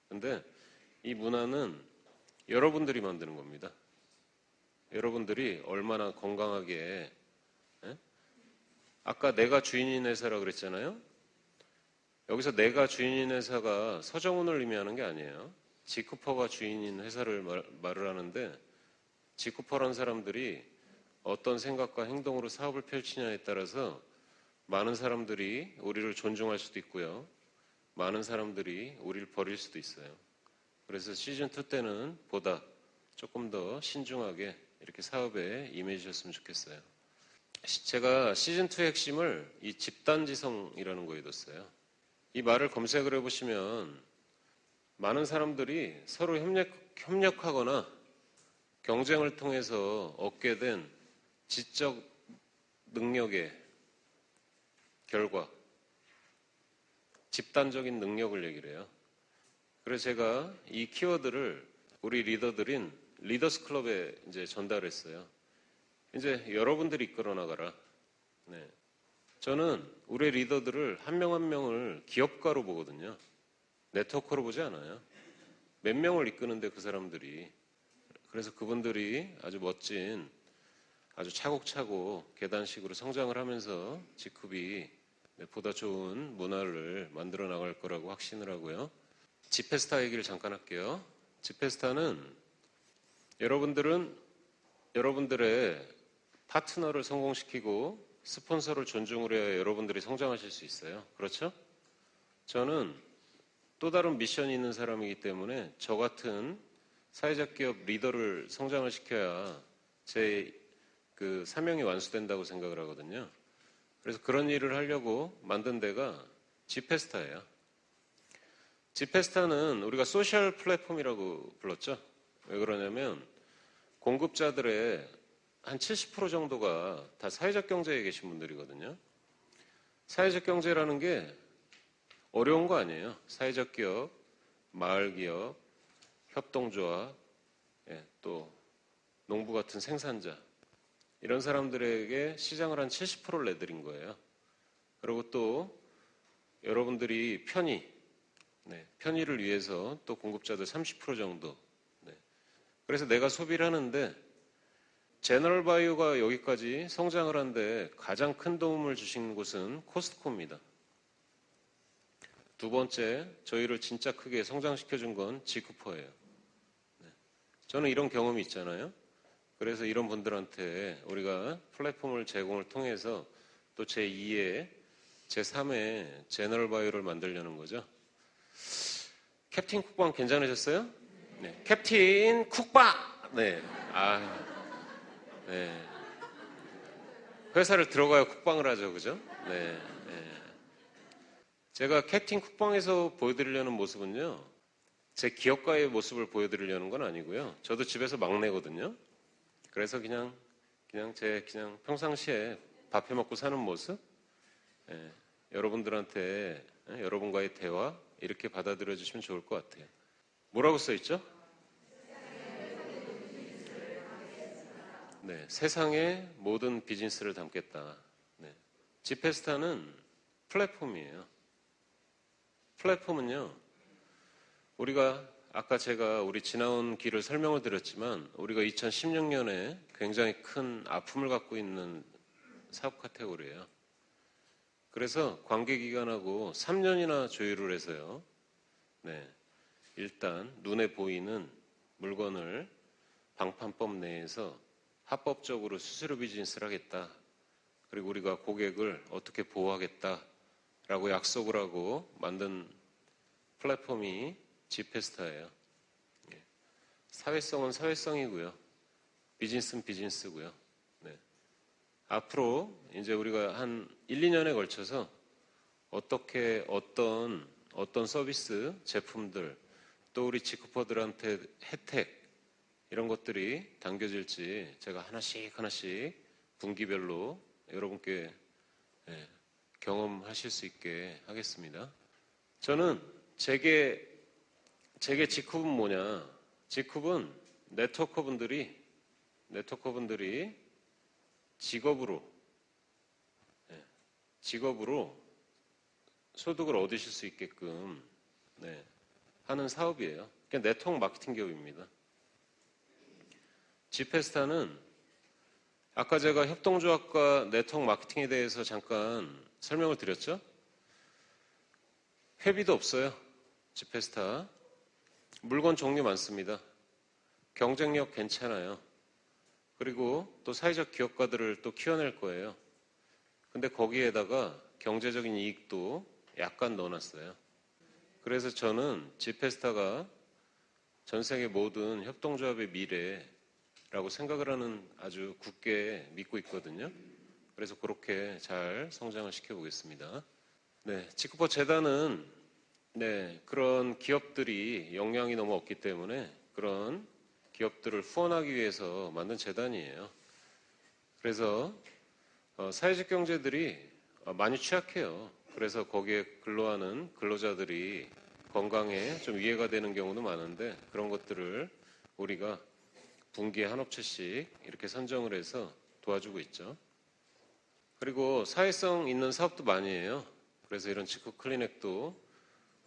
근데 이 문화는 여러분들이 만드는 겁니다. 여러분들이 얼마나 건강하게, 아까 내가 주인인 회사라 그랬잖아요. 여기서 내가 주인인 회사가 서정훈을 의미하는 게 아니에요. 지쿠퍼가 주인인 회사를 말을 하는데, 지쿠퍼란 사람들이 어떤 생각과 행동으로 사업을 펼치냐에 따라서 많은 사람들이 우리를 존중할 수도 있고요. 많은 사람들이 우리를 버릴 수도 있어요. 그래서 시즌2 때는 보다 조금 더 신중하게 이렇게 사업에 임해주셨으면 좋겠어요. 제가 시즌2의 핵심을 이 집단지성이라는 거에 뒀어요. 이 말을 검색을 해보시면 많은 사람들이 서로 협력하거나 경쟁을 통해서 얻게 된 지적 능력의 결과, 집단적인 능력을 얘기를 해요. 그래서 제가 이 키워드를 우리 리더들인 리더스 클럽에 이제 전달했어요. 이제 여러분들이 이끌어 나가라. 저는 우리 리더들을 한 명 한 명을 기업가로 보거든요. 네트워크로 보지 않아요. 몇 명을 이끄는데 그 사람들이. 그래서 그분들이 아주 멋진, 아주 차곡차곡 계단식으로 성장을 하면서 직급이 보다 좋은 문화를 만들어 나갈 거라고 확신을 하고요. 지페스타 얘기를 잠깐 할게요. 지페스타는 여러분들은 여러분들의 파트너를 성공시키고 스폰서를 존중을 해야 여러분들이 성장하실 수 있어요. 그렇죠? 저는 또 다른 미션이 있는 사람이기 때문에 저 같은 사회적 기업 리더를 성장을 시켜야 제 그 사명이 완수된다고 생각을 하거든요. 그래서 그런 일을 하려고 만든 데가 지페스타예요. 지페스타는 우리가 소셜 플랫폼이라고 불렀죠. 왜 그러냐면 공급자들의 한 70% 정도가 다 사회적 경제에 계신 분들이거든요. 사회적 경제라는 게 어려운 거 아니에요. 사회적 기업, 마을 기업, 협동조합, 또 농부 같은 생산자 이런 사람들에게 시장을 한 70%를 내드린 거예요. 그리고 또 여러분들이 편의를 위해서 또 공급자들 30% 정도. 그래서 내가 소비를 하는데 제너럴 바이오가 여기까지 성장을 한데 가장 큰 도움을 주신 곳은 코스트코입니다. 두 번째, 저희를 진짜 크게 성장시켜준 건 지쿠퍼예요. 저는 이런 경험이 있잖아요. 그래서 이런 분들한테 우리가 플랫폼을 제공을 통해서 또 제2의, 제3의 제너럴 바이오를 만들려는 거죠. 캡틴 쿡방 괜찮으셨어요? 네. 캡틴 쿡방! 네. 네. 회사를 들어가야 쿡방을 하죠. 그죠? 네. 제가 캡틴 쿡방에서 보여드리려는 모습은요, 제 기업가의 모습을 보여드리려는 건 아니고요. 저도 집에서 막내거든요. 그래서 그냥 평상시에 밥 해 먹고 사는 모습, 여러분들한테 여러분과의 대화 이렇게 받아들여 주시면 좋을 것 같아요. 뭐라고 써 있죠? 네, 세상의 모든 비즈니스를 담겠다. 네. 지페스타는 플랫폼이에요. 플랫폼은요, 우리가 아까 제가 우리 지나온 길을 설명을 드렸지만 우리가 2016년에 굉장히 큰 아픔을 갖고 있는 사업 카테고리예요. 그래서 관계기관하고 3년이나 조율을 해서요. 네, 일단 눈에 보이는 물건을 방판법 내에서 합법적으로 수수료 비즈니스를 하겠다. 그리고 우리가 고객을 어떻게 보호하겠다라고 약속을 하고 만든 플랫폼이 지페스타예요. 사회성은 사회성이고요. 비즈니스는 비즈니스고요. 네. 앞으로 이제 우리가 한 1, 2년에 걸쳐서 어떻게 어떤 서비스, 제품들, 또 우리 지쿠퍼들한테 혜택 이런 것들이 당겨질지 제가 하나씩 분기별로 여러분께 경험하실 수 있게 하겠습니다. 저는 제게 지쿱은 뭐냐? 지쿱은 네트워커분들이 직업으로 소득을 얻으실 수 있게끔 하는 사업이에요. 그냥 네트워크 마케팅 기업입니다. 지페스타는 아까 제가 협동조합과 네트워크 마케팅에 대해서 잠깐 설명을 드렸죠? 회비도 없어요. 지페스타. 물건 종류 많습니다. 경쟁력 괜찮아요. 그리고 또 사회적 기업가들을 또 키워낼 거예요. 근데 거기에다가 경제적인 이익도 약간 넣어놨어요. 그래서 저는 지페스타가 전 세계 모든 협동조합의 미래라고 생각을 하는 아주 굳게 믿고 있거든요. 그래서 그렇게 잘 성장을 시켜보겠습니다. 네, 지쿠퍼 재단은 그런 기업들이 역량이 너무 없기 때문에 그런 기업들을 후원하기 위해서 만든 재단이에요. 그래서 사회적 경제들이 많이 취약해요. 그래서 거기에 근로하는 근로자들이 건강에 좀 위해가 되는 경우도 많은데 그런 것들을 우리가 분기에 한 업체씩 이렇게 선정을 해서 도와주고 있죠. 그리고 사회성 있는 사업도 많이 해요. 그래서 이런 지쿠 클리넥도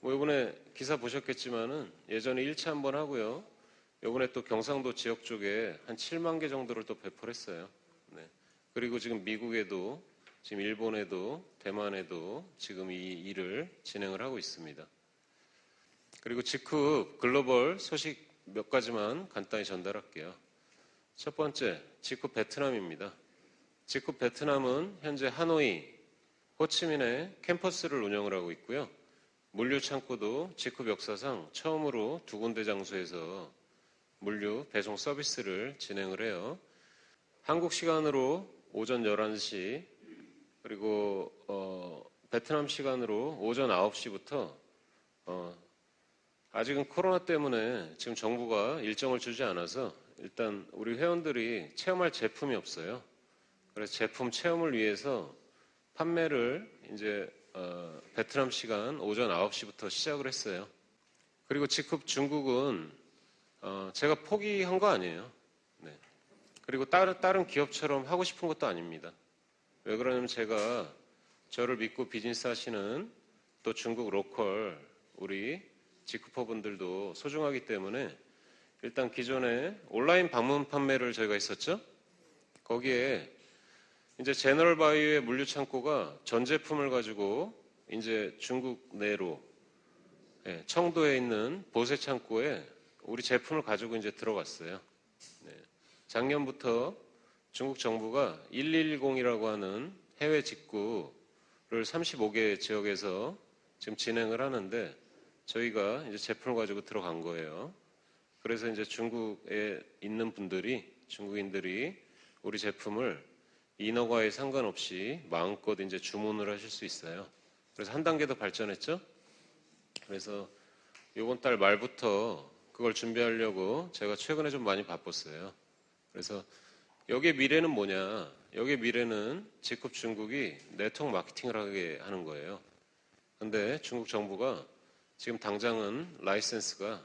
이번에 기사 보셨겠지만은 예전에 1차 한번 하고요. 이번에 또 경상도 지역 쪽에 한 7만 개 정도를 또 배포를 했어요. 그리고 지금 미국에도, 지금 일본에도, 대만에도 지금 이 일을 진행을 하고 있습니다. 그리고 지쿠 글로벌 소식 몇 가지만 간단히 전달할게요. 첫 번째, 지쿠 베트남입니다. 직급 베트남은 현재 하노이, 호치민에 캠퍼스를 운영을 하고 있고요. 물류 창고도 직급 역사상 처음으로 2군데 장소에서 물류 배송 서비스를 진행을 해요. 한국 시간으로 오전 11시, 그리고 베트남 시간으로 오전 9시부터 아직은 코로나 때문에 지금 정부가 일정을 주지 않아서 일단 우리 회원들이 체험할 제품이 없어요. 그래서 제품 체험을 위해서 판매를 이제 베트남 시간 오전 9시부터 시작을 했어요. 그리고 직급 중국은 제가 포기한 거 아니에요. 네. 그리고 다른 기업처럼 하고 싶은 것도 아닙니다. 왜 그러냐면 제가 저를 믿고 비즈니스 하시는 또 중국 로컬 우리 직급퍼분들도 소중하기 때문에 일단 기존에 온라인 방문 판매를 저희가 했었죠. 거기에 이제 제너럴 바이오의 물류 창고가 전 제품을 가지고 이제 중국 내로 청도에 있는 보세 창고에 우리 제품을 가지고 이제 들어갔어요. 네. 작년부터 중국 정부가 1110이라고 하는 해외 직구를 35개 지역에서 지금 진행을 하는데 저희가 이제 제품을 가지고 들어간 거예요. 그래서 이제 중국에 있는 분들이, 중국인들이 우리 제품을 인허가에 상관없이 마음껏 이제 주문을 하실 수 있어요. 그래서 한 단계 더 발전했죠. 그래서 이번 달 말부터 그걸 준비하려고 제가 최근에 좀 많이 바빴어요. 그래서 여기의 미래는 뭐냐? 여기의 미래는 직급 중국이 네트워크 마케팅을 하게 하는 거예요. 근데 중국 정부가 지금 당장은 라이센스가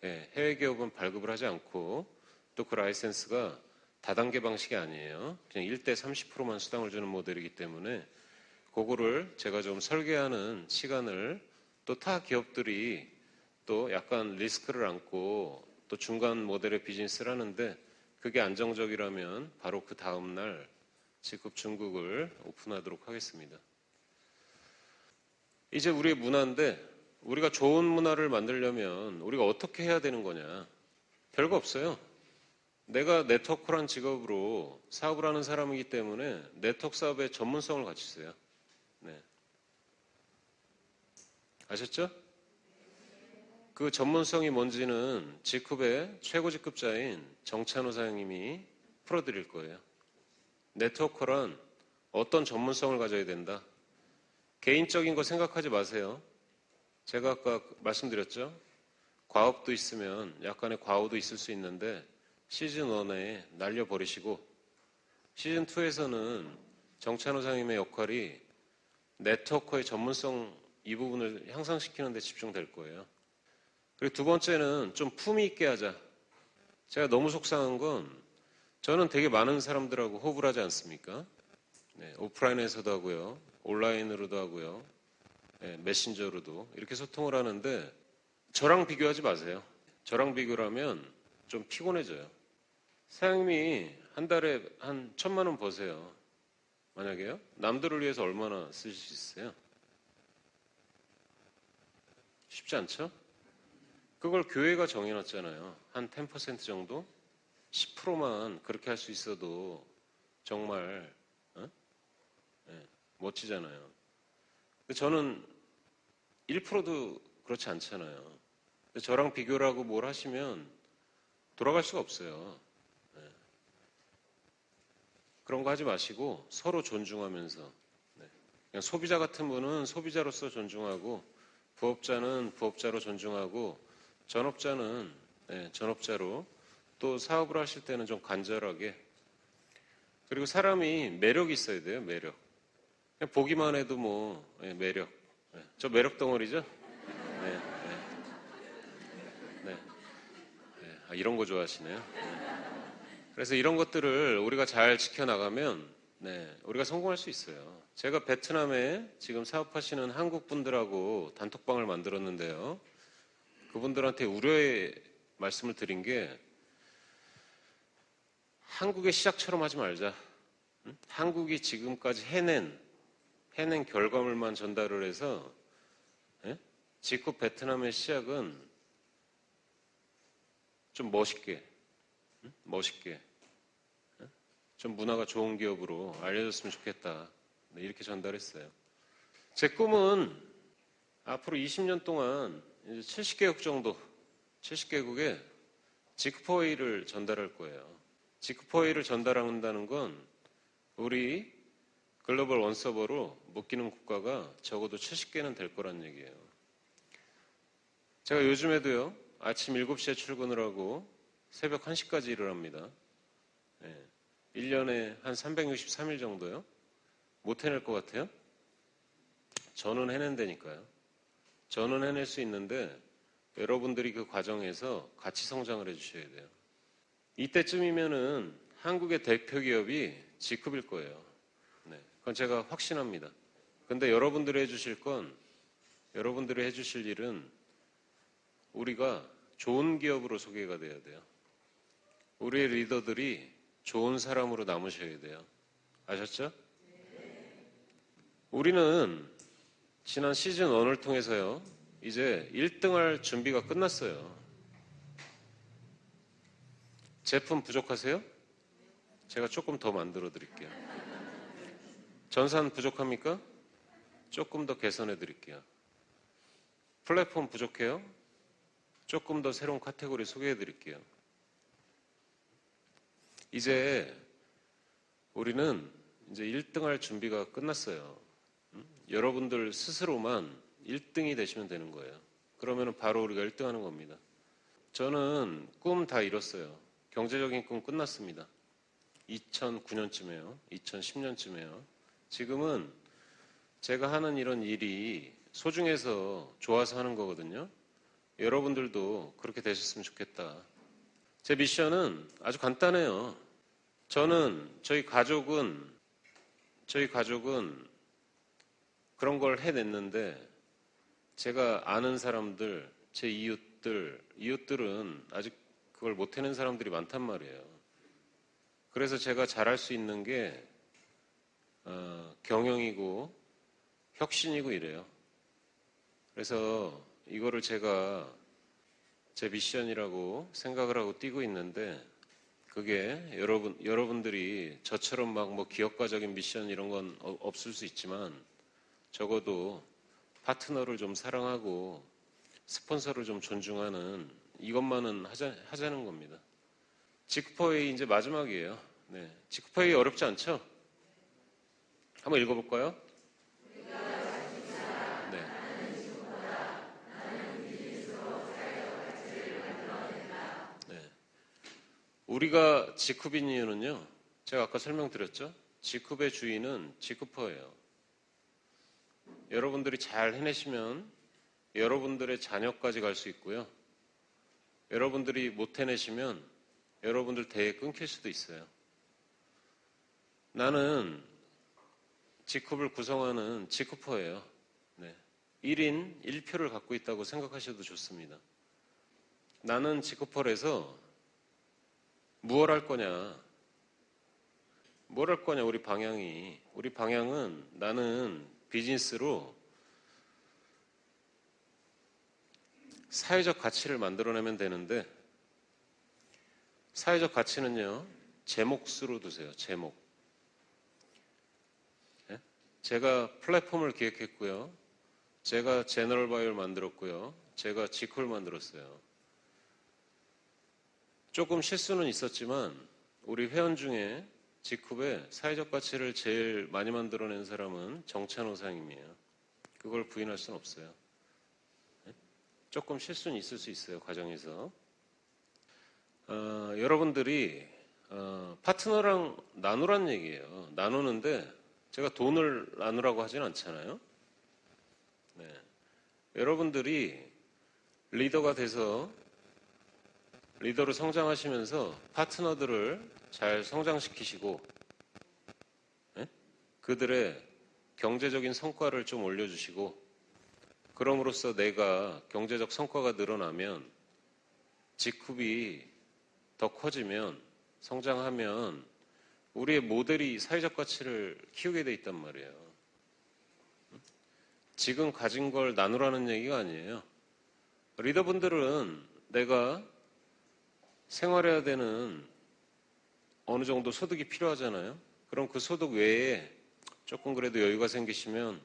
해외 기업은 발급을 하지 않고 또 그 라이센스가 다단계 방식이 아니에요. 그냥 1대 30%만 수당을 주는 모델이기 때문에 그거를 제가 좀 설계하는 시간을 또 타 기업들이 또 약간 리스크를 안고 또 중간 모델의 비즈니스를 하는데 그게 안정적이라면 바로 그 다음날 직급 중국을 오픈하도록 하겠습니다. 이제 우리의 문화인데 우리가 좋은 문화를 만들려면 우리가 어떻게 해야 되는 거냐? 별거 없어요. 내가 네트워크란 직업으로 사업을 하는 사람이기 때문에 네트워크 사업의 전문성을 갖추세요. 네. 아셨죠? 그 전문성이 뭔지는 직급의 최고 직급자인 정찬호 사장님이 풀어드릴 거예요. 네트워커란 어떤 전문성을 가져야 된다. 개인적인 거 생각하지 마세요. 제가 아까 말씀드렸죠. 과업도 있으면 약간의 과오도 있을 수 있는데 시즌 1에 날려버리시고 시즌 2에서는 정찬호 사장님의 역할이 네트워커의 전문성 이 부분을 향상시키는 데 집중될 거예요. 그리고 두 번째는 좀 품위 있게 하자. 제가 너무 속상한 건 저는 되게 많은 사람들하고 호흡을 하지 않습니까? 네, 오프라인에서도 하고요. 온라인으로도 하고요. 네, 메신저로도 이렇게 소통을 하는데 저랑 비교하지 마세요. 저랑 비교를 하면 좀 피곤해져요. 사장님이 한 달에 한 1,000만 원 버세요. 만약에요? 남들을 위해서 얼마나 쓰실 수 있어요? 쉽지 않죠? 그걸 교회가 정해놨잖아요. 한 10% 정도? 10%만 그렇게 할 수 있어도 정말 네, 멋지잖아요. 근데 저는 1%도 그렇지 않잖아요. 근데 저랑 비교를 하고 뭘 하시면 돌아갈 수가 없어요. 네. 그런 거 하지 마시고 서로 존중하면서 네. 그냥 소비자 같은 분은 소비자로서 존중하고 부업자는 부업자로 존중하고 전업자는 전업자로 또 사업을 하실 때는 좀 간절하게 그리고 사람이 매력이 있어야 돼요. 매력. 그냥 보기만 해도 뭐 매력. 저 매력 덩어리죠? 네, 네, 네. 아, 이런 거 좋아하시네요. 그래서 이런 것들을 우리가 잘 지켜나가면 우리가 성공할 수 있어요. 제가 베트남에 지금 사업하시는 한국 분들하고 단톡방을 만들었는데요. 그분들한테 우려의 말씀을 드린 게 한국의 시작처럼 하지 말자. 응? 한국이 지금까지 해낸 결과물만 전달을 해서 직접 베트남의 시작은 좀 멋있게 좀 문화가 좋은 기업으로 알려졌으면 좋겠다. 네, 이렇게 전달했어요. 제 꿈은 앞으로 20년 동안 이제 70개국 정도, 70개국에 지크퍼웨이를 전달할 거예요. 지크퍼웨이를 전달한다는 건 우리 글로벌 원서버로 묶이는 국가가 적어도 70개는 될 거란 얘기예요. 제가 요즘에도요, 아침 7시에 출근을 하고 새벽 1시까지 일을 합니다. 1년에 한 363일 정도요? 못 해낼 것 같아요? 저는 해낸다니까요. 저는 해낼 수 있는데 여러분들이 그 과정에서 같이 성장을 해주셔야 돼요. 이때쯤이면은 한국의 대표 기업이 G급일 거예요. 네, 그건 제가 확신합니다. 근데 여러분들이 해주실 일은 우리가 좋은 기업으로 소개가 돼야 돼요. 우리의 리더들이 좋은 사람으로 남으셔야 돼요. 아셨죠? 우리는 지난 시즌 1을 통해서요, 이제 1등할 준비가 끝났어요. 제품 부족하세요? 제가 조금 더 만들어 드릴게요. 전산 부족합니까? 조금 더 개선해 드릴게요. 플랫폼 부족해요? 조금 더 새로운 카테고리 소개해 드릴게요. 이제 우리는 이제 1등할 준비가 끝났어요. 여러분들 스스로만 1등이 되시면 되는 거예요. 그러면 바로 우리가 1등 하는 겁니다. 저는 꿈 다 이뤘어요. 경제적인 꿈 끝났습니다. 2009년쯤에요. 2010년쯤에요. 지금은 제가 하는 이런 일이 소중해서 좋아서 하는 거거든요. 여러분들도 그렇게 되셨으면 좋겠다. 제 미션은 아주 간단해요. 저희 가족은 그런 걸 해냈는데 제가 아는 사람들, 제 이웃들은 아직 그걸 못 해낸 사람들이 많단 말이에요. 그래서 제가 잘할 수 있는 게 경영이고 혁신이고 이래요. 그래서 이거를 제가 제 미션이라고 생각을 하고 뛰고 있는데 그게 여러분들이 저처럼 막 뭐 기업가적인 미션 이런 건 없을 수 있지만 적어도 파트너를 좀 사랑하고 스폰서를 좀 존중하는 이것만은 하자는 겁니다. 지크퍼웨이 이제 마지막이에요. 네, 지크퍼웨이 어렵지 않죠? 한번 읽어볼까요? 네. 네. 우리가 지크인 이유는요. 제가 아까 설명드렸죠? 지크의 주인은 지크퍼예요. 여러분들이 잘 해내시면 여러분들의 자녀까지 갈 수 있고요. 여러분들이 못 해내시면 여러분들 대에 끊길 수도 있어요. 나는 지급을 구성하는 지급퍼예요. 네. 1인 1표를 갖고 있다고 생각하셔도 좋습니다. 나는 지급퍼에서 무엇 할 거냐? 뭘 할 거냐, 우리 방향이. 우리 방향은 나는 비즈니스로 사회적 가치를 만들어내면 되는데 사회적 가치는요, 제 몫으로 두세요. 제 몫. 예? 제가 플랫폼을 기획했고요. 제가 제너럴 바이오를 만들었고요. 제가 지코를 만들었어요. 조금 실수는 있었지만 우리 회원 중에 지쿱의 사회적 가치를 제일 많이 만들어낸 사람은 정찬호 사장님이에요. 그걸 부인할 수는 없어요. 조금 실수는 있을 수 있어요. 과정에서. 여러분들이 파트너랑 나누란 얘기예요. 나누는데 제가 돈을 나누라고 하진 않잖아요. 네. 여러분들이 리더가 돼서 리더로 성장하시면서 파트너들을 잘 성장시키시고 네? 그들의 경제적인 성과를 좀 올려주시고 그럼으로써 내가 경제적 성과가 늘어나면 지쿱이 더 커지면 성장하면 우리의 모델이 사회적 가치를 키우게 돼 있단 말이에요. 지금 가진 걸 나누라는 얘기가 아니에요. 리더분들은 내가 생활해야 되는 어느 정도 소득이 필요하잖아요. 그럼 그 소득 외에 조금 그래도 여유가 생기시면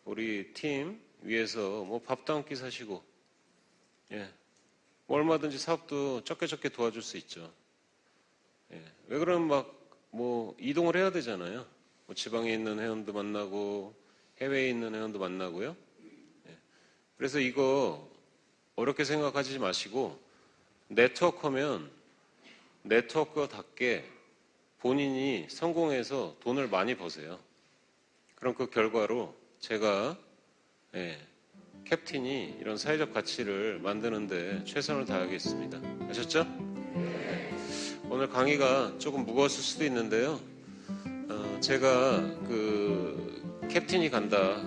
우리 팀 위에서 뭐 밥도 한 끼 사시고, 예, 뭐 얼마든지 사업도 적게 도와줄 수 있죠. 예, 왜 그러면 막 뭐 이동을 해야 되잖아요. 뭐 지방에 있는 회원도 만나고 해외에 있는 회원도 만나고요. 예, 그래서 이거 어렵게 생각하지 마시고 네트워크하면 네트워크답게 본인이 성공해서 돈을 많이 버세요. 그럼 그 결과로 제가 캡틴이 이런 사회적 가치를 만드는데 최선을 다하겠습니다. 아셨죠? 오늘 강의가 조금 무거웠을 수도 있는데요. 제가 그 캡틴이 간다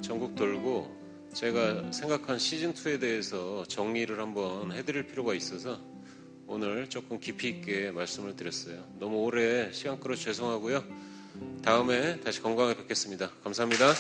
전국 돌고 제가 생각한 시즌2에 대해서 정리를 한번 해드릴 필요가 있어서 오늘 조금 깊이 있게 말씀을 드렸어요. 너무 오래 시간 끌어서 죄송하고요. 다음에 다시 건강하게 뵙겠습니다. 감사합니다.